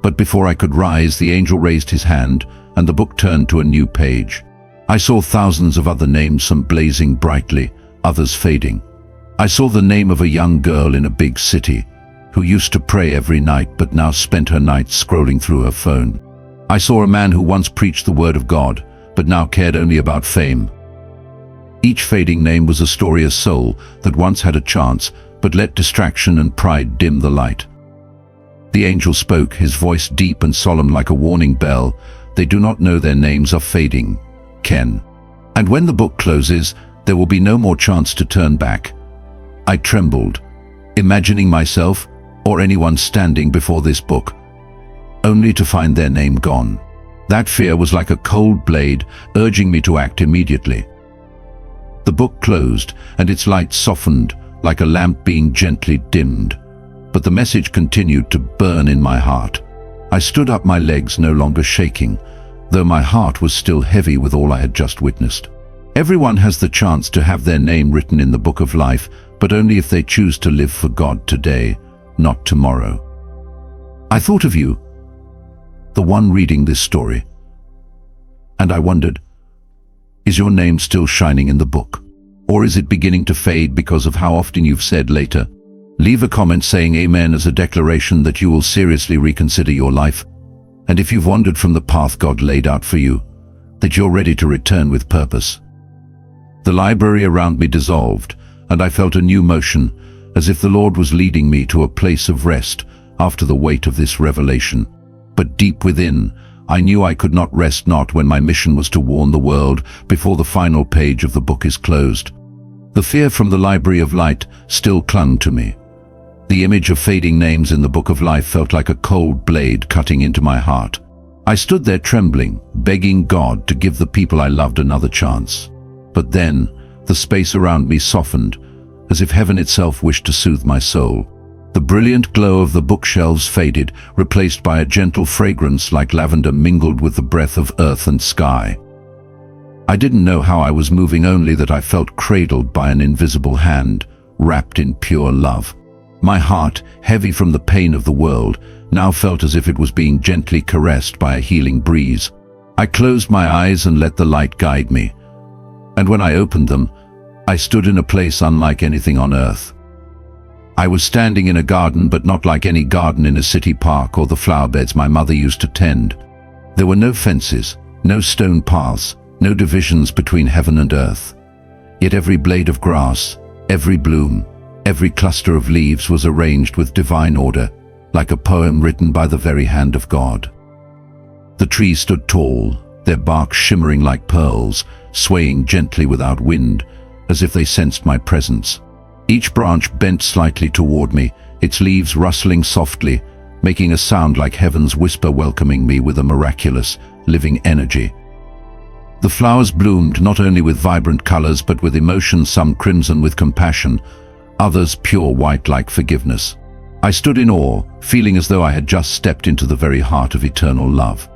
[SPEAKER 1] But before I could rise, the angel raised his hand, and the book turned to a new page. I saw thousands of other names, some blazing brightly, others fading. I saw the name of a young girl in a big city, who used to pray every night but now spent her nights scrolling through her phone. I saw a man who once preached the word of God, but now cared only about fame. Each fading name was a story of soul that once had a chance, but let distraction and pride dim the light. The angel spoke, his voice deep and solemn like a warning bell. They do not know their names are fading, Ken. And when the book closes, there will be no more chance to turn back. I trembled, imagining myself or anyone standing before this book, only to find their name gone. That fear was like a cold blade, urging me to act immediately. The book closed, and its light softened, like a lamp being gently dimmed. But the message continued to burn in my heart. I stood up, my legs no longer shaking, though my heart was still heavy with all I had just witnessed. Everyone has the chance to have their name written in the book of life, but only if they choose to live for God today, not tomorrow. I thought of you, the one reading this story, and I wondered, is your name still shining in the book? Or is it beginning to fade because of how often you've said later? Leave a comment saying amen as a declaration that you will seriously reconsider your life, and if you've wandered from the path God laid out for you, that you're ready to return with purpose. The library around me dissolved, and I felt a new motion, as if the Lord was leading me to a place of rest after the weight of this revelation. But deep within, I knew I could not rest, not when my mission was to warn the world before the final page of the book is closed. The fear from the Library of Light still clung to me. The image of fading names in the book of life felt like a cold blade cutting into my heart. I stood there trembling, begging God to give the people I loved another chance. But then, the space around me softened, as if heaven itself wished to soothe my soul. The brilliant glow of the bookshelves faded, replaced by a gentle fragrance like lavender mingled with the breath of earth and sky. I didn't know how I was moving, only that I felt cradled by an invisible hand, wrapped in pure love. My heart, heavy from the pain of the world, now felt as if it was being gently caressed by a healing breeze. I closed my eyes and let the light guide me. And when I opened them, I stood in a place unlike anything on earth. I was standing in a garden, but not like any garden in a city park or the flower beds my mother used to tend. There were no fences, no stone paths, no divisions between heaven and earth. Yet every blade of grass, every bloom, every cluster of leaves was arranged with divine order, like a poem written by the very hand of God. The trees stood tall, their bark shimmering like pearls, swaying gently without wind, as if they sensed my presence. Each branch bent slightly toward me, its leaves rustling softly, making a sound like heaven's whisper welcoming me with a miraculous, living energy. The flowers bloomed not only with vibrant colors but with emotion, some crimson with compassion, others pure white like forgiveness. I stood in awe, feeling as though I had just stepped into the very heart of eternal love.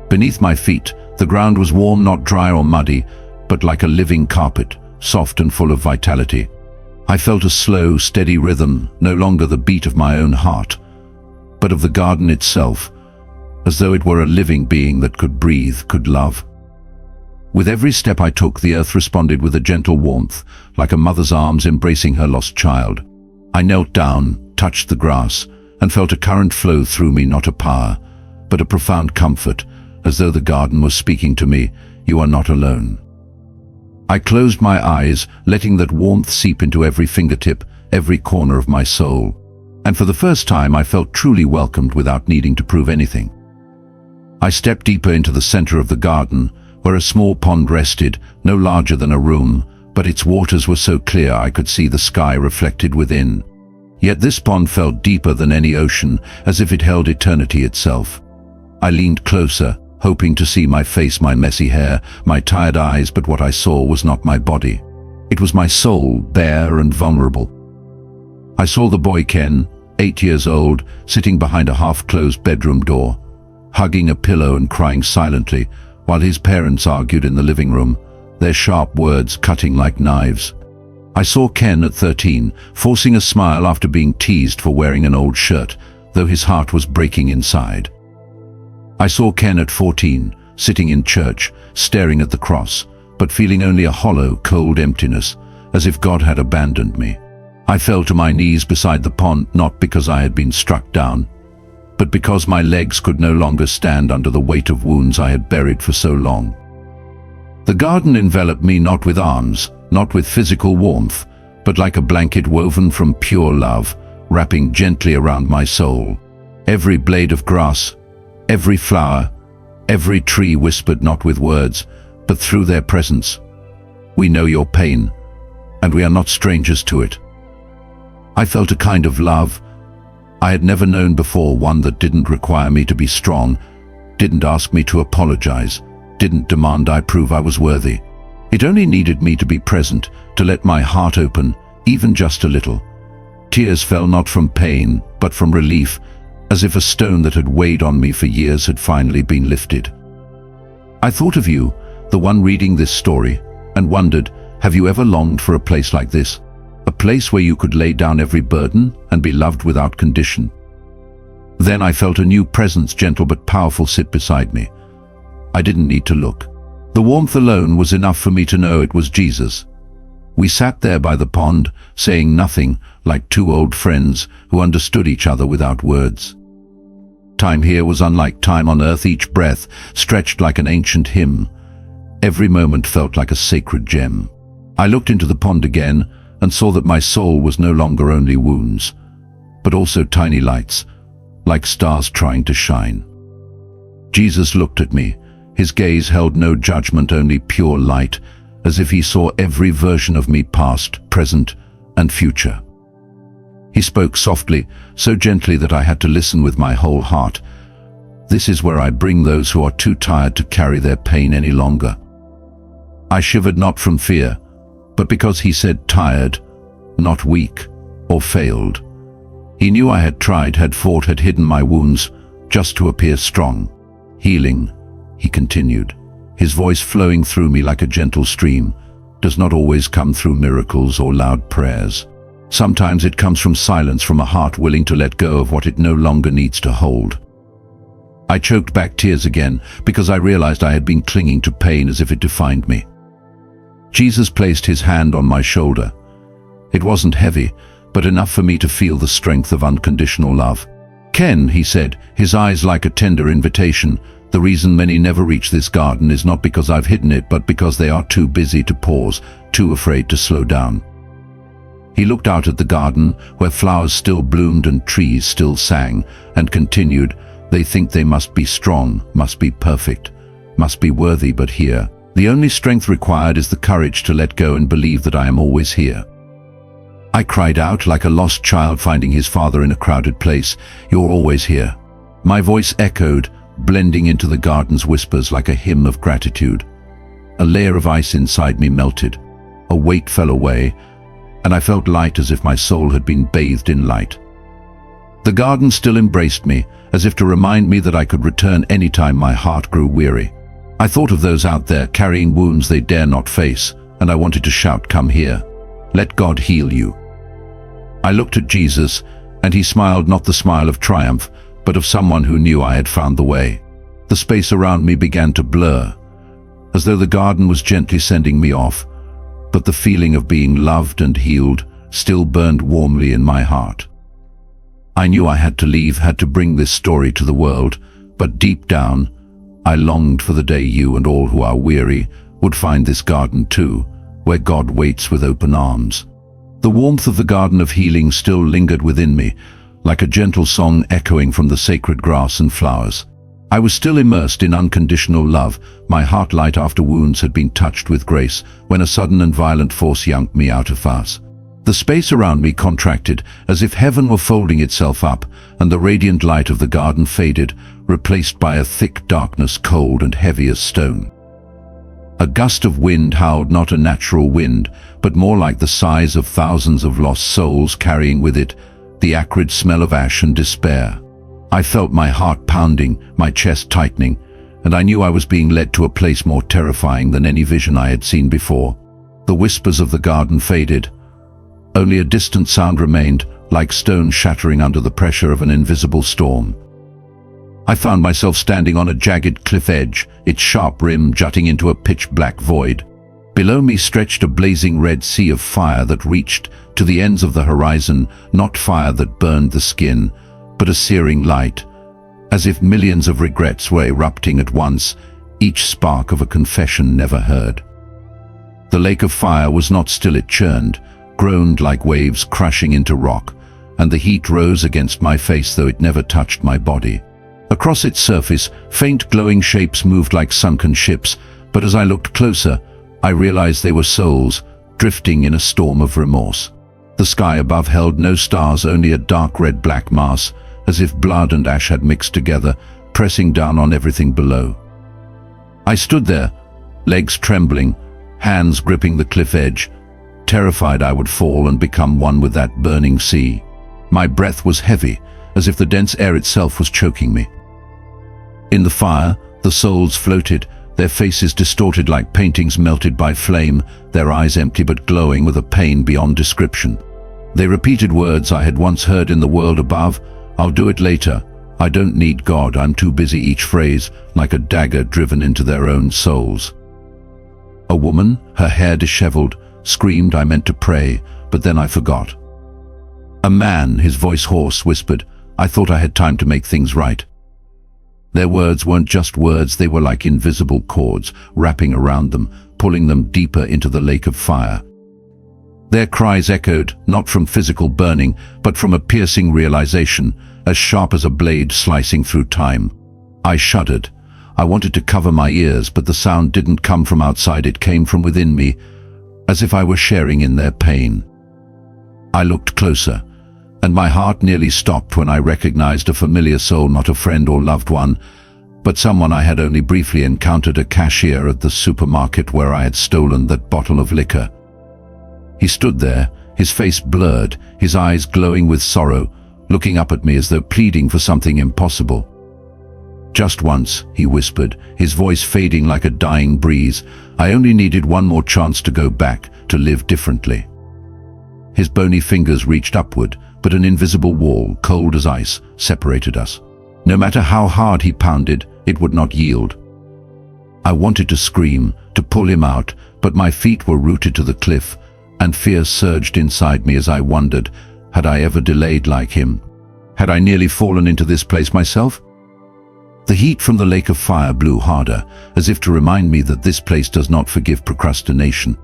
[SPEAKER 1] Beneath my feet, the ground was warm, not dry or muddy, but like a living carpet, soft and full of vitality. I felt a slow, steady rhythm, no longer the beat of my own heart, but of the garden itself, as though it were a living being that could breathe, could love. With every step I took, the earth responded with a gentle warmth, like a mother's arms embracing her lost child. I knelt down, touched the grass, and felt a current flow through me, not a power, but a profound comfort, as though the garden was speaking to me, "You are not alone." I closed my eyes, letting that warmth seep into every fingertip, every corner of my soul. And for the first time I felt truly welcomed without needing to prove anything. I stepped deeper into the center of the garden, where a small pond rested, no larger than a room, but its waters were so clear I could see the sky reflected within. Yet this pond felt deeper than any ocean, as if it held eternity itself. I leaned closer, hoping to see my face, my messy hair, my tired eyes, but what I saw was not my body. It was my soul, bare and vulnerable. I saw the boy Ken, 8 years old, sitting behind a half-closed bedroom door, hugging a pillow and crying silently, while his parents argued in the living room, their sharp words cutting like knives. I saw Ken at 13, forcing a smile after being teased for wearing an old shirt, though his heart was breaking inside. I saw Ken at 14, sitting in church, staring at the cross, but feeling only a hollow, cold emptiness, as if God had abandoned me. I fell to my knees beside the pond, not because I had been struck down, but because my legs could no longer stand under the weight of wounds I had buried for so long. The garden enveloped me not with arms, not with physical warmth, but like a blanket woven from pure love, wrapping gently around my soul. Every blade of grass, every flower, every tree whispered not with words, but through their presence, "We know your pain, and we are not strangers to it." I felt a kind of love I had never known before, one that didn't require me to be strong, didn't ask me to apologize, didn't demand I prove I was worthy. It only needed me to be present, to let my heart open, even just a little. Tears fell not from pain, but from relief, as if a stone that had weighed on me for years had finally been lifted. I thought of you, the one reading this story, and wondered, have you ever longed for a place like this? A place where you could lay down every burden and be loved without condition. Then I felt a new presence, gentle but powerful, sit beside me. I didn't need to look. The warmth alone was enough for me to know it was Jesus. We sat there by the pond, saying nothing, like two old friends who understood each other without words. Time here was unlike time on earth, each breath stretched like an ancient hymn. Every moment felt like a sacred gem. I looked into the pond again and saw that my soul was no longer only wounds, but also tiny lights, like stars trying to shine. Jesus looked at me. His gaze held no judgment, only pure light, as if he saw every version of me, past, present, and future. He spoke softly, so gently that I had to listen with my whole heart. "This is where I bring those who are too tired to carry their pain any longer." I shivered, not from fear, but because he said tired, not weak or failed. He knew I had tried, had fought, had hidden my wounds, just to appear strong. "Healing," he continued, his voice flowing through me like a gentle stream, "does not always come through miracles or loud prayers. Sometimes it comes from silence, from a heart willing to let go of what it no longer needs to hold." I choked back tears again, because I realized I had been clinging to pain as if it defined me. Jesus placed his hand on my shoulder. It wasn't heavy, but enough for me to feel the strength of unconditional love. "Ken," he said, his eyes like a tender invitation, "the reason many never reach this garden is not because I've hidden it, but because they are too busy to pause, too afraid to slow down." He looked out at the garden, where flowers still bloomed and trees still sang, and continued, "They think they must be strong, must be perfect, must be worthy, but here, the only strength required is the courage to let go and believe that I am always here." I cried out like a lost child finding his father in a crowded place, "You're always here." My voice echoed, blending into the garden's whispers like a hymn of gratitude. A layer of ice inside me melted. A weight fell away, and I felt light, as if my soul had been bathed in light. The garden still embraced me, as if to remind me that I could return anytime my heart grew weary. I thought of those out there carrying wounds they dare not face, and I wanted to shout, "Come here. Let God heal you." I looked at Jesus, and he smiled, not the smile of triumph, but of someone who knew I had found the way. The space around me began to blur, as though the garden was gently sending me off, but the feeling of being loved and healed still burned warmly in my heart. I knew I had to leave, had to bring this story to the world, but deep down, I longed for the day you and all who are weary would find this garden too, where God waits with open arms. The warmth of the garden of healing still lingered within me, like a gentle song echoing from the sacred grass and flowers. I was still immersed in unconditional love. My heart, light after wounds, had been touched with grace, when a sudden and violent force yanked me out of us. The space around me contracted, as if heaven were folding itself up, and the radiant light of the garden faded, replaced by a thick darkness, cold and heavy as stone. A gust of wind howled, not a natural wind, but more like the sighs of thousands of lost souls, carrying with it the acrid smell of ash and despair. I felt my heart pounding, my chest tightening, and I knew I was being led to a place more terrifying than any vision I had seen before. The whispers of the garden faded. Only a distant sound remained, like stone shattering under the pressure of an invisible storm. I found myself standing on a jagged cliff edge, its sharp rim jutting into a pitch-black void. Below me stretched a blazing red sea of fire that reached to the ends of the horizon, not fire that burned the skin, but a searing light, as if millions of regrets were erupting at once, each spark of a confession never heard. The lake of fire was not still, it churned, groaned like waves crashing into rock, and the heat rose against my face though it never touched my body. Across its surface, faint glowing shapes moved like sunken ships, but as I looked closer, I realized they were souls, drifting in a storm of remorse. The sky above held no stars, only a dark red-black mass, as if blood and ash had mixed together, pressing down on everything below. I stood there, legs trembling, hands gripping the cliff edge, terrified I would fall and become one with that burning sea. My breath was heavy, as if the dense air itself was choking me. In the fire, the souls floated, their faces distorted like paintings melted by flame, their eyes empty but glowing with a pain beyond description. They repeated words I had once heard in the world above: "I'll do it later. I don't need God, I'm too busy," each phrase like a dagger driven into their own souls. A woman, her hair disheveled, screamed I meant to pray, but then I forgot. A man, his voice hoarse, whispered, "I thought I had time to make things right." Their words weren't just words, they were like invisible cords, wrapping around them, pulling them deeper into the lake of fire. Their cries echoed, not from physical burning, but from a piercing realization, as sharp as a blade slicing through time. I shuddered. I wanted to cover my ears, but the sound didn't come from outside, it came from within me, as if I were sharing in their pain. I looked closer, and my heart nearly stopped when I recognized a familiar soul, not a friend or loved one, but someone I had only briefly encountered, a cashier at the supermarket where I had stolen that bottle of liquor. He stood there, his face blurred, his eyes glowing with sorrow, looking up at me as though pleading for something impossible. "Just once," he whispered, his voice fading like a dying breeze. "I only needed one more chance to go back, to live differently." His bony fingers reached upward, but an invisible wall, cold as ice, separated us. No matter how hard he pounded, it would not yield. I wanted to scream, to pull him out, but my feet were rooted to the cliff, and fear surged inside me as I wondered, had I ever delayed like him? Had I nearly fallen into this place myself? The heat from the lake of fire blew harder, as if to remind me that this place does not forgive procrastination.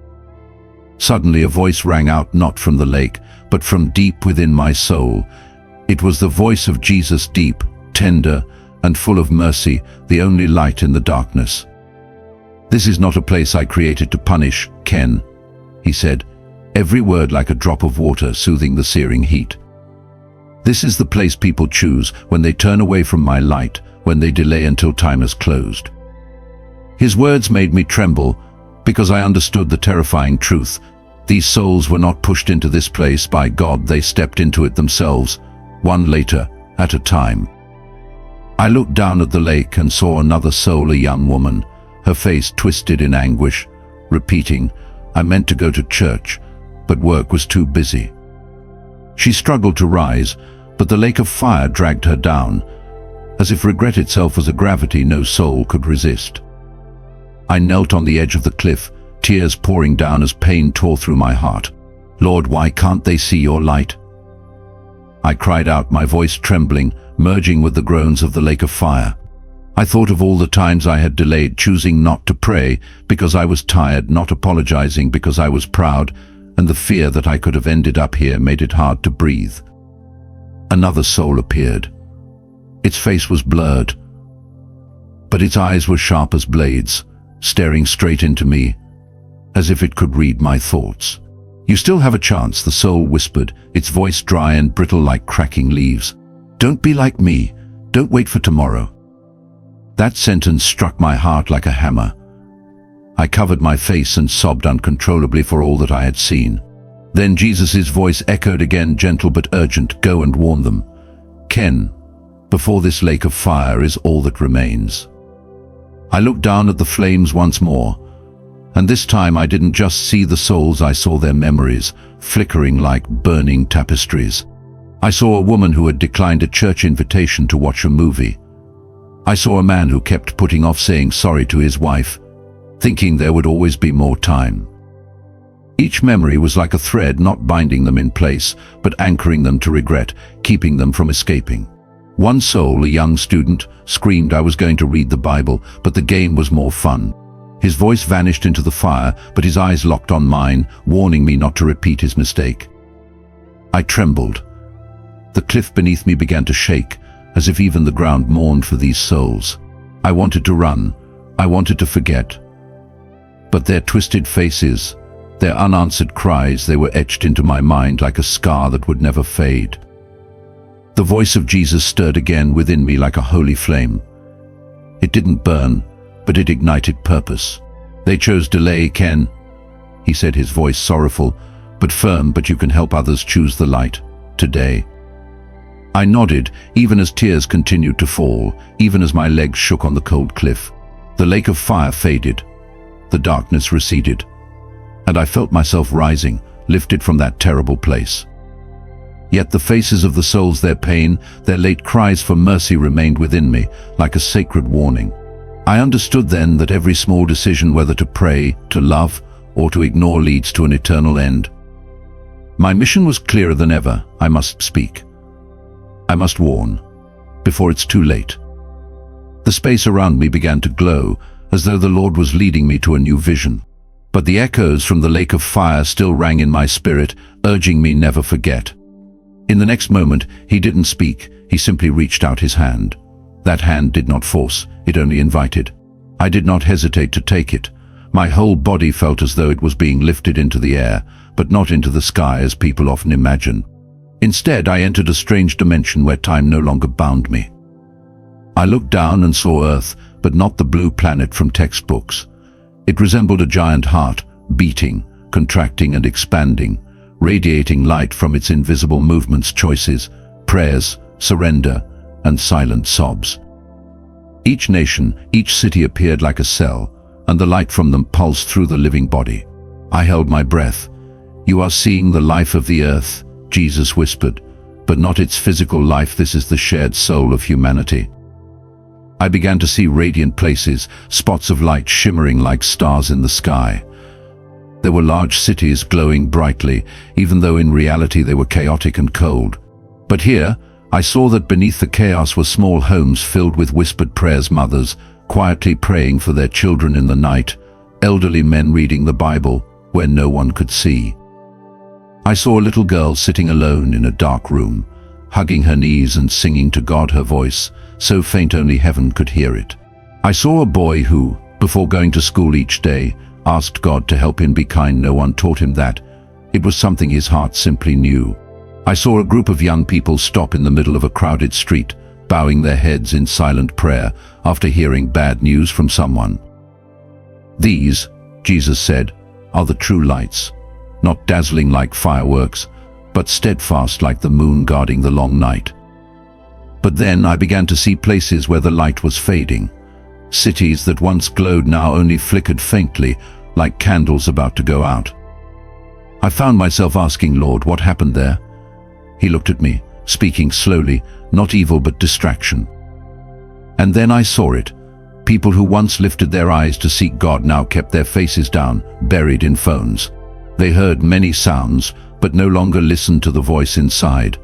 [SPEAKER 1] Suddenly a voice rang out, not from the lake, but from deep within my soul. It was the voice of Jesus, deep, tender, and full of mercy, the only light in the darkness. "This is not a place I created to punish, Ken," he said, every word like a drop of water soothing the searing heat. "This is the place people choose when they turn away from my light, when they delay until time has closed." His words made me tremble, because I understood the terrifying truth. These souls were not pushed into this place by God, they stepped into it themselves, one later, at a time. I looked down at the lake and saw another soul, a young woman, her face twisted in anguish, repeating, "I meant to go to church, but work was too busy." She struggled to rise, but the lake of fire dragged her down, as if regret itself was a gravity no soul could resist. I knelt on the edge of the cliff, tears pouring down as pain tore through my heart. "Lord, why can't they see your light?" I cried out, my voice trembling, merging with the groans of the lake of fire. I thought of all the times I had delayed, choosing not to pray because I was tired, not apologizing because I was proud, and the fear that I could have ended up here made it hard to breathe. Another soul appeared. Its face was blurred, but its eyes were sharp as blades, staring straight into me, as if it could read my thoughts. "You still have a chance," the soul whispered, its voice dry and brittle like cracking leaves. "Don't be like me. Don't wait for tomorrow." That sentence struck my heart like a hammer. I covered my face and sobbed uncontrollably for all that I had seen. Then Jesus' voice echoed again, gentle but urgent, "Go and warn them. Ken, before this lake of fire is all that remains." I looked down at the flames once more, and this time I didn't just see the souls, I saw their memories, flickering like burning tapestries. I saw a woman who had declined a church invitation to watch a movie. I saw a man who kept putting off saying sorry to his wife, thinking there would always be more time. Each memory was like a thread, not binding them in place, but anchoring them to regret, keeping them from escaping. One soul, a young student, screamed I was going to read the Bible, but the game was more fun. His voice vanished into the fire, but his eyes locked on mine, warning me not to repeat his mistake. I trembled. The cliff beneath me began to shake, as if even the ground mourned for these souls. I wanted to run. I wanted to forget. But their twisted faces, their unanswered cries, they were etched into my mind like a scar that would never fade. The voice of Jesus stirred again within me like a holy flame. It didn't burn, but it ignited purpose. They chose delay, Ken, he said, his voice sorrowful, but firm. But you can help others choose the light, today. I nodded, even as tears continued to fall, even as my legs shook on the cold cliff. The lake of fire faded. The darkness receded. And I felt myself rising, lifted from that terrible place. Yet the faces of the souls, their pain, their late cries for mercy remained within me, like a sacred warning. I understood then that every small decision, whether to pray, to love, or to ignore, leads to an eternal end. My mission was clearer than ever. I must speak. I must warn, before it's too late. The space around me began to glow, as though the Lord was leading me to a new vision. But the echoes from the lake of fire still rang in my spirit, urging me never forget. In the next moment, he didn't speak, he simply reached out his hand. That hand did not force, it only invited. I did not hesitate to take it. My whole body felt as though it was being lifted into the air, but not into the sky as people often imagine. Instead, I entered a strange dimension where time no longer bound me. I looked down and saw Earth, but not the blue planet from textbooks. It resembled a giant heart, beating, contracting and expanding, radiating light from its invisible movements, choices, prayers, surrender, and silent sobs. Each nation, each city appeared like a cell, and the light from them pulsed through the living body. I held my breath. You are seeing the life of the earth, Jesus whispered, but not its physical life. This is the shared soul of humanity. I began to see radiant places, spots of light shimmering like stars in the sky. There were large cities glowing brightly, even though in reality they were chaotic and cold. But here, I saw that beneath the chaos were small homes filled with whispered prayers, mothers quietly praying for their children in the night, elderly men reading the Bible where no one could see. I saw a little girl sitting alone in a dark room, hugging her knees and singing to God, her voice so faint only heaven could hear it. I saw a boy who, before going to school each day, asked God to help him be kind. No one taught him that. It was something his heart simply knew. I saw a group of young people stop in the middle of a crowded street, bowing their heads in silent prayer after hearing bad news from someone. These, Jesus said, are the true lights, not dazzling like fireworks, but steadfast like the moon guarding the long night. But then I began to see places where the light was fading. Cities that once glowed now only flickered faintly, like candles about to go out. I found myself asking, Lord, what happened there? He looked at me, speaking slowly, not evil but distraction. And then I saw it. People who once lifted their eyes to seek God now kept their faces down, buried in phones. They heard many sounds, but no longer listened to the voice inside.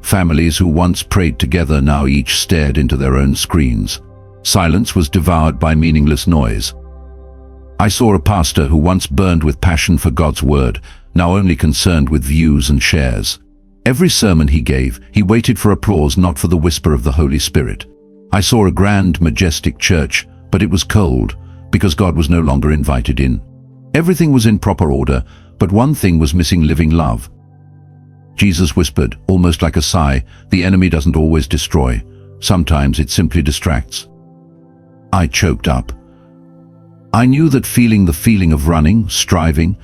[SPEAKER 1] Families who once prayed together now each stared into their own screens. Silence was devoured by meaningless noise. I saw a pastor who once burned with passion for God's word, now only concerned with views and shares. Every sermon he gave, he waited for applause, not for the whisper of the Holy Spirit. I saw a grand, majestic church, but it was cold, because God was no longer invited in. Everything was in proper order, but one thing was missing: living love. Jesus whispered, almost like a sigh, the enemy doesn't always destroy. Sometimes it simply distracts. I choked up. I knew that feeling, the feeling of running, striving,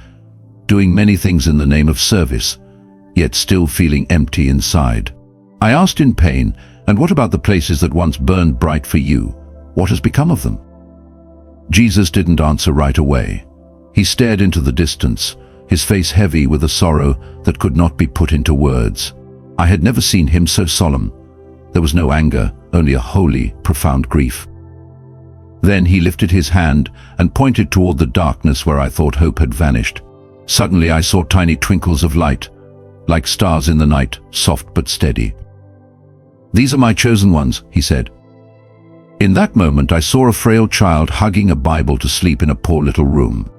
[SPEAKER 1] doing many things in the name of service, yet still feeling empty inside. I asked in pain, and what about the places that once burned bright for you? What has become of them? Jesus didn't answer right away. He stared into the distance, his face heavy with a sorrow that could not be put into words. I had never seen him so solemn. There was no anger, only a holy, profound grief. Then he lifted his hand and pointed toward the darkness where I thought hope had vanished. Suddenly I saw tiny twinkles of light, like stars in the night, soft but steady. "These are my chosen ones," he said. In that moment, I saw a frail child hugging a Bible to sleep in a poor little room.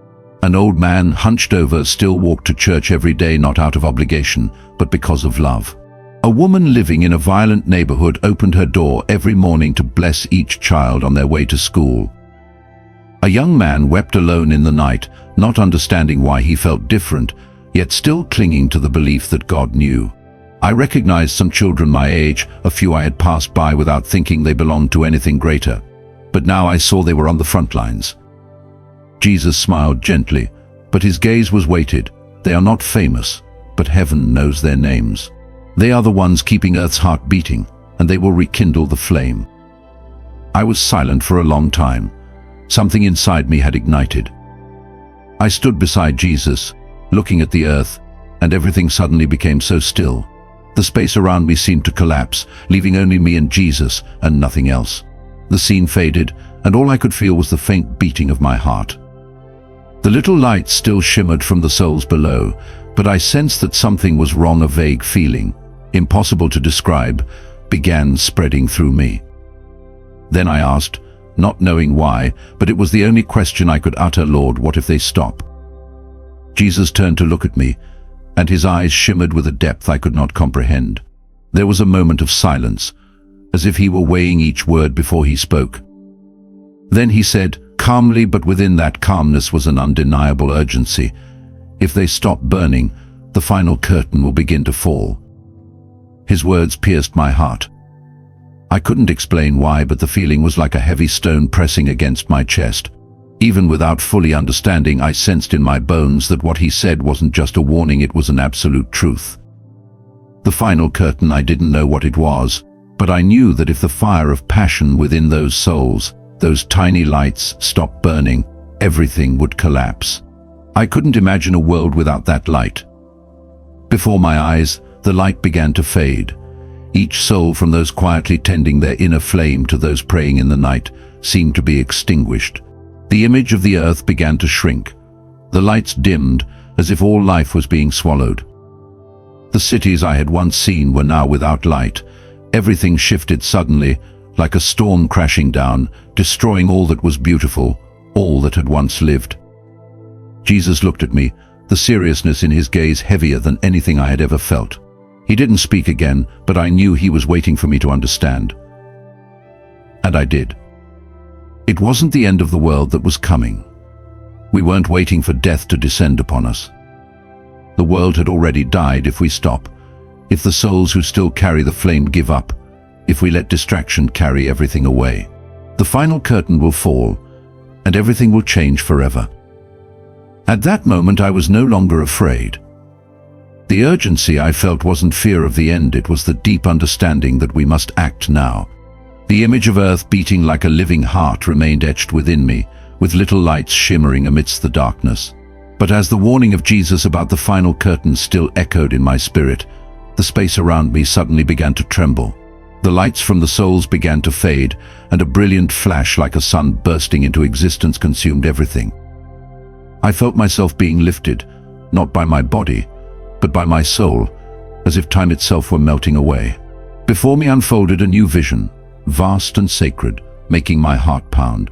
[SPEAKER 1] An old man, hunched over, still walked to church every day, not out of obligation, but because of love. A woman living in a violent neighborhood opened her door every morning to bless each child on their way to school. A young man wept alone in the night, not understanding why he felt different, yet still clinging to the belief that God knew. I recognized some children my age, a few I had passed by without thinking they belonged to anything greater. But now I saw they were on the front lines. Jesus smiled gently, but his gaze was weighted. They are not famous, but heaven knows their names. They are the ones keeping Earth's heart beating, and they will rekindle the flame. I was silent for a long time. Something inside me had ignited. I stood beside Jesus, looking at the earth, and everything suddenly became so still. The space around me seemed to collapse, leaving only me and Jesus and nothing else. The scene faded, and all I could feel was the faint beating of my heart. The little lights still shimmered from the souls below, but I sensed that something was wrong. A vague feeling, impossible to describe, began spreading through me. Then I asked, not knowing why, but it was the only question I could utter, "Lord, what if they stop?" Jesus turned to look at me, and his eyes shimmered with a depth I could not comprehend. There was a moment of silence, as if he were weighing each word before he spoke. Then he said, calmly, but within that calmness was an undeniable urgency, "If they stop burning, the final curtain will begin to fall." His words pierced my heart. I couldn't explain why, but the feeling was like a heavy stone pressing against my chest. Even without fully understanding, I sensed in my bones that what he said wasn't just a warning, it was an absolute truth. The final curtain, I didn't know what it was, but I knew that if the fire of passion within those souls, those tiny lights, stopped burning, everything would collapse. I couldn't imagine a world without that light. Before my eyes, the light began to fade. Each soul, from those quietly tending their inner flame to those praying in the night, seemed to be extinguished. The image of the earth began to shrink. The lights dimmed, as if all life was being swallowed. The cities I had once seen were now without light. Everything shifted suddenly, like a storm crashing down, destroying all that was beautiful, all that had once lived. Jesus looked at me, the seriousness in his gaze heavier than anything I had ever felt. He didn't speak again, but I knew he was waiting for me to understand. And I did. It wasn't the end of the world that was coming. We weren't waiting for death to descend upon us. The world had already died if we stop, if the souls who still carry the flame give up, if we let distraction carry everything away. The final curtain will fall, and everything will change forever. At that moment, I was no longer afraid. The urgency I felt wasn't fear of the end, it was the deep understanding that we must act now. The image of Earth beating like a living heart remained etched within me, with little lights shimmering amidst the darkness. But as the warning of Jesus about the final curtain still echoed in my spirit, the space around me suddenly began to tremble. The lights from the souls began to fade, and a brilliant flash like a sun bursting into existence consumed everything. I felt myself being lifted, not by my body, but by my soul, as if time itself were melting away. Before me unfolded a new vision, vast and sacred, making my heart pound.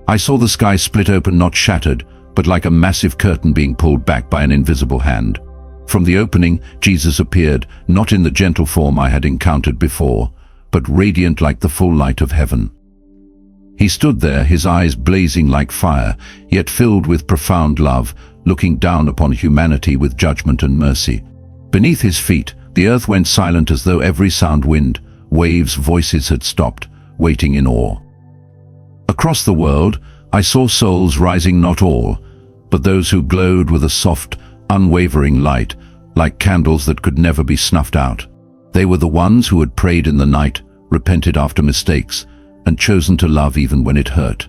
[SPEAKER 1] I saw the sky split open, not shattered, but like a massive curtain being pulled back by an invisible hand. From the opening, Jesus appeared, not in the gentle form I had encountered before, but radiant like the full light of heaven. He stood there, his eyes blazing like fire, yet filled with profound love, looking down upon humanity with judgment and mercy. Beneath his feet, the earth went silent as though every sound, wind, waves, voices had stopped, waiting in awe. Across the world, I saw souls rising, not all, but those who glowed with a soft, unwavering light, like candles that could never be snuffed out. They were the ones who had prayed in the night, repented after mistakes, and chosen to love even when it hurt.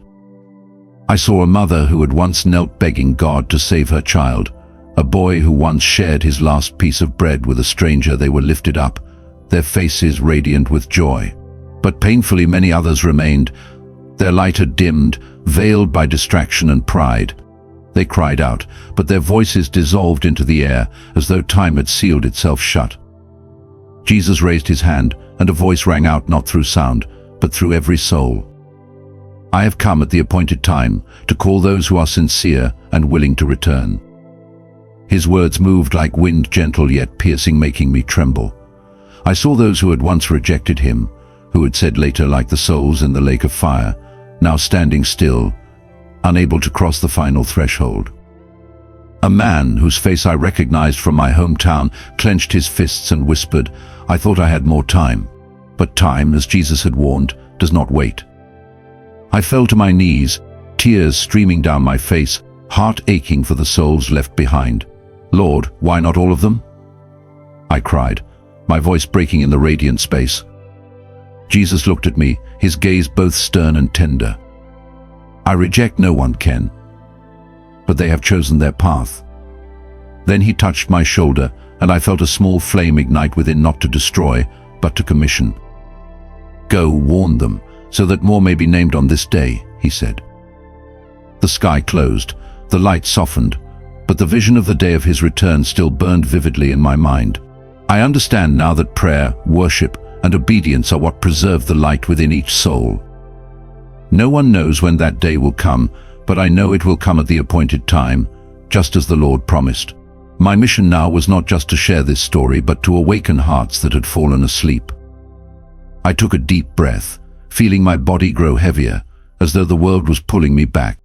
[SPEAKER 1] I saw a mother who had once knelt begging God to save her child, a boy who once shared his last piece of bread with a stranger. They were lifted up, their faces radiant with joy. But painfully many others remained, their light had dimmed, veiled by distraction and pride. They cried out, but their voices dissolved into the air as though time had sealed itself shut. Jesus raised his hand, and a voice rang out not through sound, but through every soul. I have come at the appointed time to call those who are sincere and willing to return. His words moved like wind, gentle yet piercing, making me tremble. I saw those who had once rejected him, who had said later, like the souls in the lake of fire, now standing still, unable to cross the final threshold. A man whose face I recognized from my hometown clenched his fists and whispered, "I thought I had more time." But time, as Jesus had warned, does not wait. I fell to my knees, tears streaming down my face, heart aching for the souls left behind. "Lord, why not all of them?" I cried, my voice breaking in the radiant space. Jesus looked at me, his gaze both stern and tender. "I reject no one, Ken, but they have chosen their path." Then he touched my shoulder, and I felt a small flame ignite within, not to destroy, but to commission. "Go, warn them, so that more may be named on this day," he said. The sky closed, the light softened, but the vision of the day of his return still burned vividly in my mind. I understand now that prayer, worship, and obedience are what preserve the light within each soul. No one knows when that day will come, but I know it will come at the appointed time, just as the Lord promised. My mission now was not just to share this story, but to awaken hearts that had fallen asleep. I took a deep breath, feeling my body grow heavier, as though the world was pulling me back.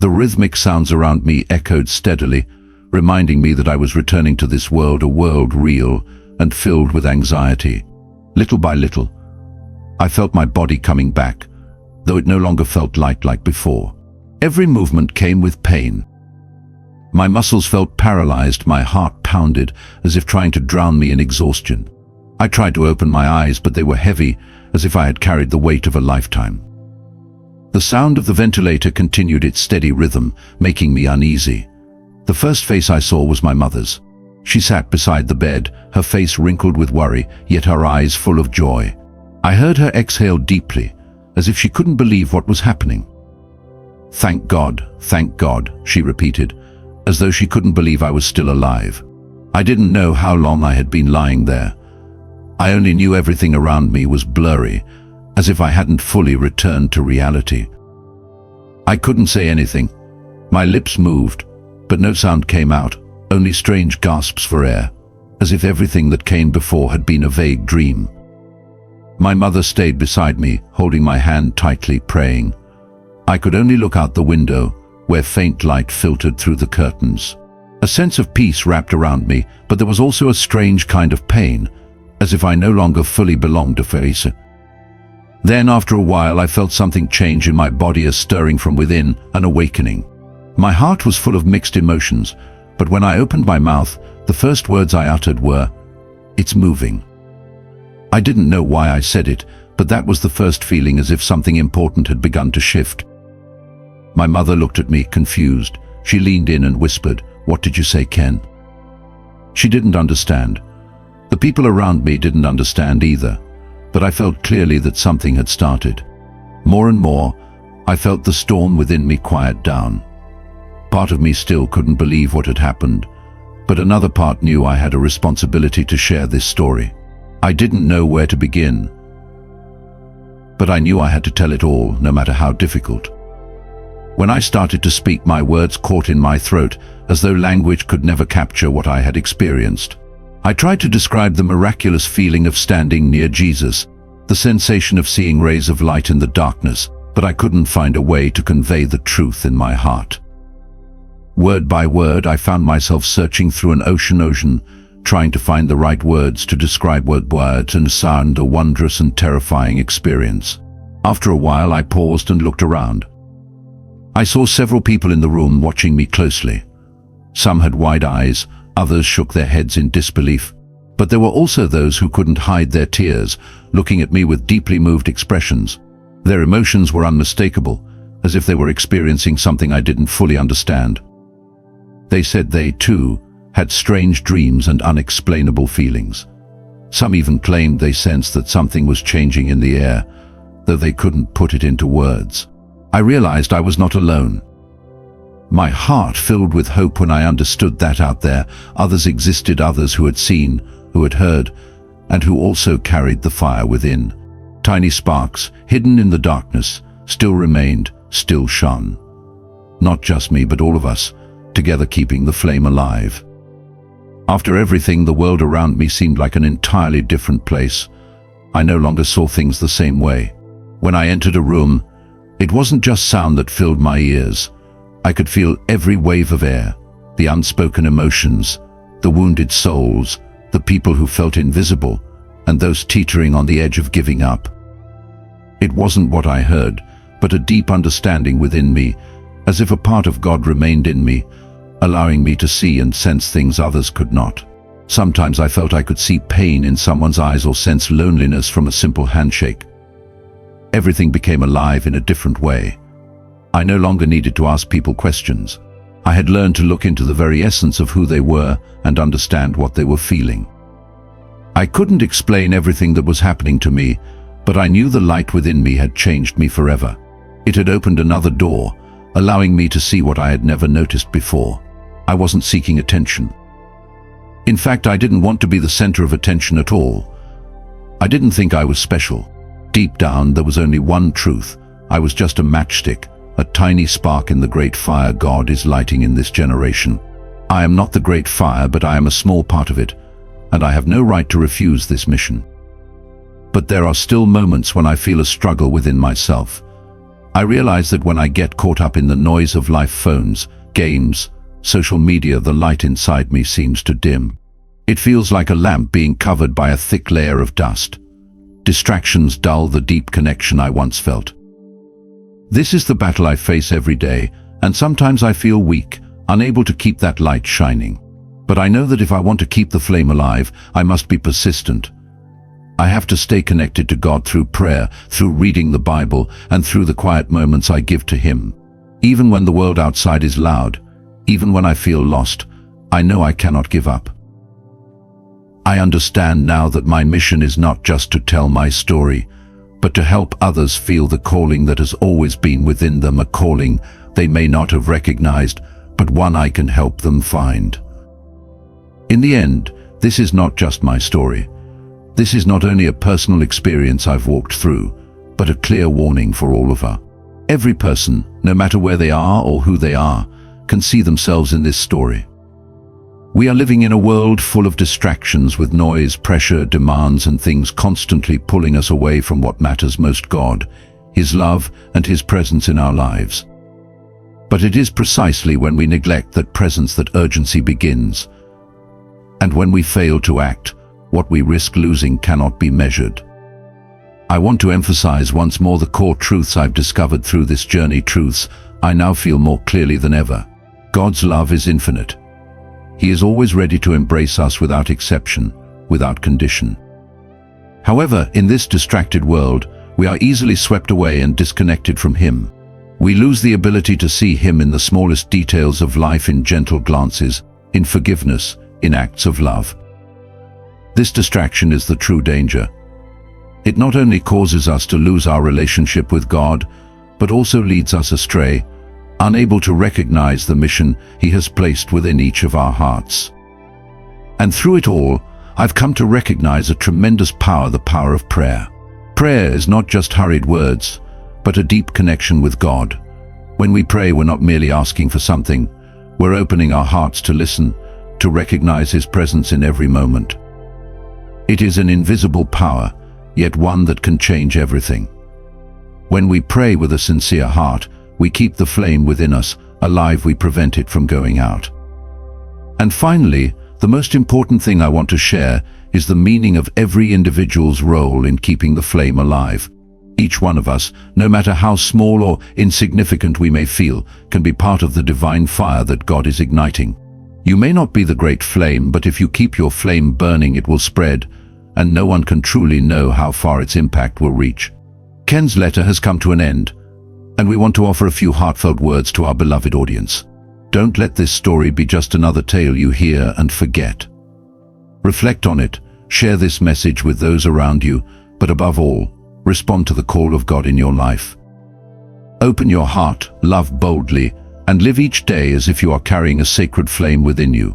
[SPEAKER 1] The rhythmic sounds around me echoed steadily, reminding me that I was returning to this world, a world real and filled with anxiety. Little by little, I felt my body coming back, though it no longer felt light like before. Every movement came with pain. My muscles felt paralyzed, my heart pounded, as if trying to drown me in exhaustion. I tried to open my eyes, but they were heavy, as if I had carried the weight of a lifetime. The sound of the ventilator continued its steady rhythm, making me uneasy. The first face I saw was my mother's. She sat beside the bed, her face wrinkled with worry, yet her eyes full of joy. I heard her exhale deeply, as if she couldn't believe what was happening. Thank God," she repeated, as though she couldn't believe I was still alive. I didn't know how long I had been lying there. I only knew everything around me was blurry, as if I hadn't fully returned to reality. I couldn't say anything. My lips moved, but no sound came out, only strange gasps for air, as if everything that came before had been a vague dream. My mother stayed beside me, holding my hand tightly, praying. I could only look out the window, where faint light filtered through the curtains. A sense of peace wrapped around me, but there was also a strange kind of pain, as if I no longer fully belonged to Farisa. Then, after a while, I felt something change in my body, a stirring from within, an awakening. My heart was full of mixed emotions, but when I opened my mouth, the first words I uttered were, "It's moving." I didn't know why I said it, but that was the first feeling, as if something important had begun to shift. My mother looked at me, confused. She leaned in and whispered, "What did you say, Ken?" She didn't understand. The people around me didn't understand either, but I felt clearly that something had started. More and more, I felt the storm within me quiet down. Part of me still couldn't believe what had happened, but another part knew I had a responsibility to share this story. I didn't know where to begin, but I knew I had to tell it all, no matter how difficult. When I started to speak, my words caught in my throat, as though language could never capture what I had experienced. I tried to describe the miraculous feeling of standing near Jesus, the sensation of seeing rays of light in the darkness, but I couldn't find a way to convey the truth in my heart. Word by word, I found myself searching through an ocean, trying to find the right words to describe what words and sound a wondrous and terrifying experience. After a while, I paused and looked around. I saw several people in the room watching me closely. Some had wide eyes, others shook their heads in disbelief, but there were also those who couldn't hide their tears, looking at me with deeply moved expressions. Their emotions were unmistakable, as if they were experiencing something I didn't fully understand. They said they, too, had strange dreams and unexplainable feelings. Some even claimed they sensed that something was changing in the air, though they couldn't put it into words. I realized I was not alone. My heart filled with hope when I understood that out there others existed, others who had seen, who had heard, and who also carried the fire within. Tiny sparks, hidden in the darkness, still remained, still shone. Not just me, but all of us, together keeping the flame alive. After everything, the world around me seemed like an entirely different place. I no longer saw things the same way. When I entered a room, it wasn't just sound that filled my ears. I could feel every wave of air, the unspoken emotions, the wounded souls, the people who felt invisible, and those teetering on the edge of giving up. It wasn't what I heard, but a deep understanding within me, as if a part of God remained in me, allowing me to see and sense things others could not. Sometimes I felt I could see pain in someone's eyes or sense loneliness from a simple handshake. Everything became alive in a different way. I no longer needed to ask people questions. I had learned to look into the very essence of who they were and understand what they were feeling. I couldn't explain everything that was happening to me, but I knew the light within me had changed me forever. It had opened another door, allowing me to see what I had never noticed before. I wasn't seeking attention. In fact, I didn't want to be the center of attention at all. I didn't think I was special. Deep down, there was only one truth. I was just a matchstick, a tiny spark in the great fire God is lighting in this generation. I am not the great fire, but I am a small part of it, and I have no right to refuse this mission. But there are still moments when I feel a struggle within myself. I realize that when I get caught up in the noise of life, phones, games, social media, the light inside me seems to dim. It feels like a lamp being covered by a thick layer of dust. Distractions dull the deep connection I once felt. This is the battle I face every day, and sometimes I feel weak, unable to keep that light shining. But I know that if I want to keep the flame alive, I must be persistent. I have to stay connected to God through prayer, through reading the Bible, and through the quiet moments I give to Him. Even when the world outside is loud, even when I feel lost, I know I cannot give up. I understand now that my mission is not just to tell my story, but to help others feel the calling that has always been within them, a calling they may not have recognized, but one I can help them find. In the end, this is not just my story. This is not only a personal experience I've walked through, but a clear warning for all of us. Every person, no matter where they are or who they are, can see themselves in this story. We are living in a world full of distractions, with noise, pressure, demands, and things constantly pulling us away from what matters most: God, His love, and His presence in our lives. But it is precisely when we neglect that presence that urgency begins. And when we fail to act, what we risk losing cannot be measured. I want to emphasize once more the core truths I've discovered through this journey, truths I now feel more clearly than ever. God's love is infinite. He is always ready to embrace us without exception, without condition. However, in this distracted world, we are easily swept away and disconnected from Him. We lose the ability to see Him in the smallest details of life, in gentle glances, in forgiveness, in acts of love. This distraction is the true danger. It not only causes us to lose our relationship with God, but also leads us astray, unable to recognize the mission He has placed within each of our hearts. And through it all, I've come to recognize a tremendous power, the power of prayer. Prayer is not just hurried words, but a deep connection with God. When we pray, we're not merely asking for something, we're opening our hearts to listen, to recognize His presence in every moment. It is an invisible power, yet one that can change everything. When we pray with a sincere heart, we keep the flame within us alive, we prevent it from going out. And finally, the most important thing I want to share is the meaning of every individual's role in keeping the flame alive. Each one of us, no matter how small or insignificant we may feel, can be part of the divine fire that God is igniting. You may not be the great flame, but if you keep your flame burning, it will spread, and no one can truly know how far its impact will reach. Ken's letter has come to an end, and we want to offer a few heartfelt words to our beloved audience. Don't let this story be just another tale you hear and forget. Reflect on it, share this message with those around you, but above all, respond to the call of God in your life. Open your heart, love boldly, and live each day as if you are carrying a sacred flame within you.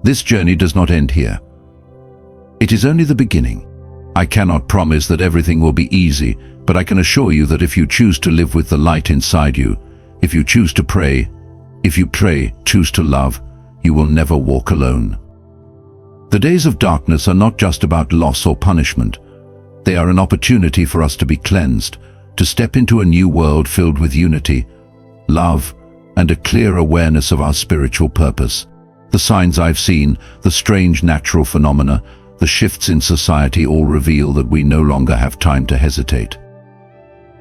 [SPEAKER 1] This journey does not end here. It is only the beginning. I cannot promise that everything will be easy, but I can assure you that if you choose to live with the light inside you, if you choose to pray, if you pray, choose to love, you will never walk alone. The days of darkness are not just about loss or punishment. They are an opportunity for us to be cleansed, to step into a new world filled with unity, love, and a clear awareness of our spiritual purpose. The signs I've seen, the strange natural phenomena, the shifts in society all reveal that we no longer have time to hesitate.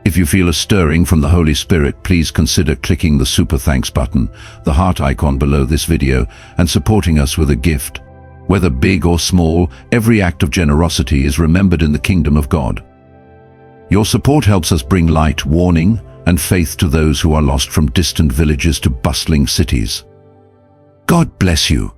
[SPEAKER 1] If you feel a stirring from the Holy Spirit, please consider clicking the super thanks button, the heart icon below this video, and supporting us with a gift. Whether big or small, every act of generosity is remembered in the kingdom of God. Your support helps us bring light, warning, and faith to those who are lost, from distant villages to bustling cities. God bless you.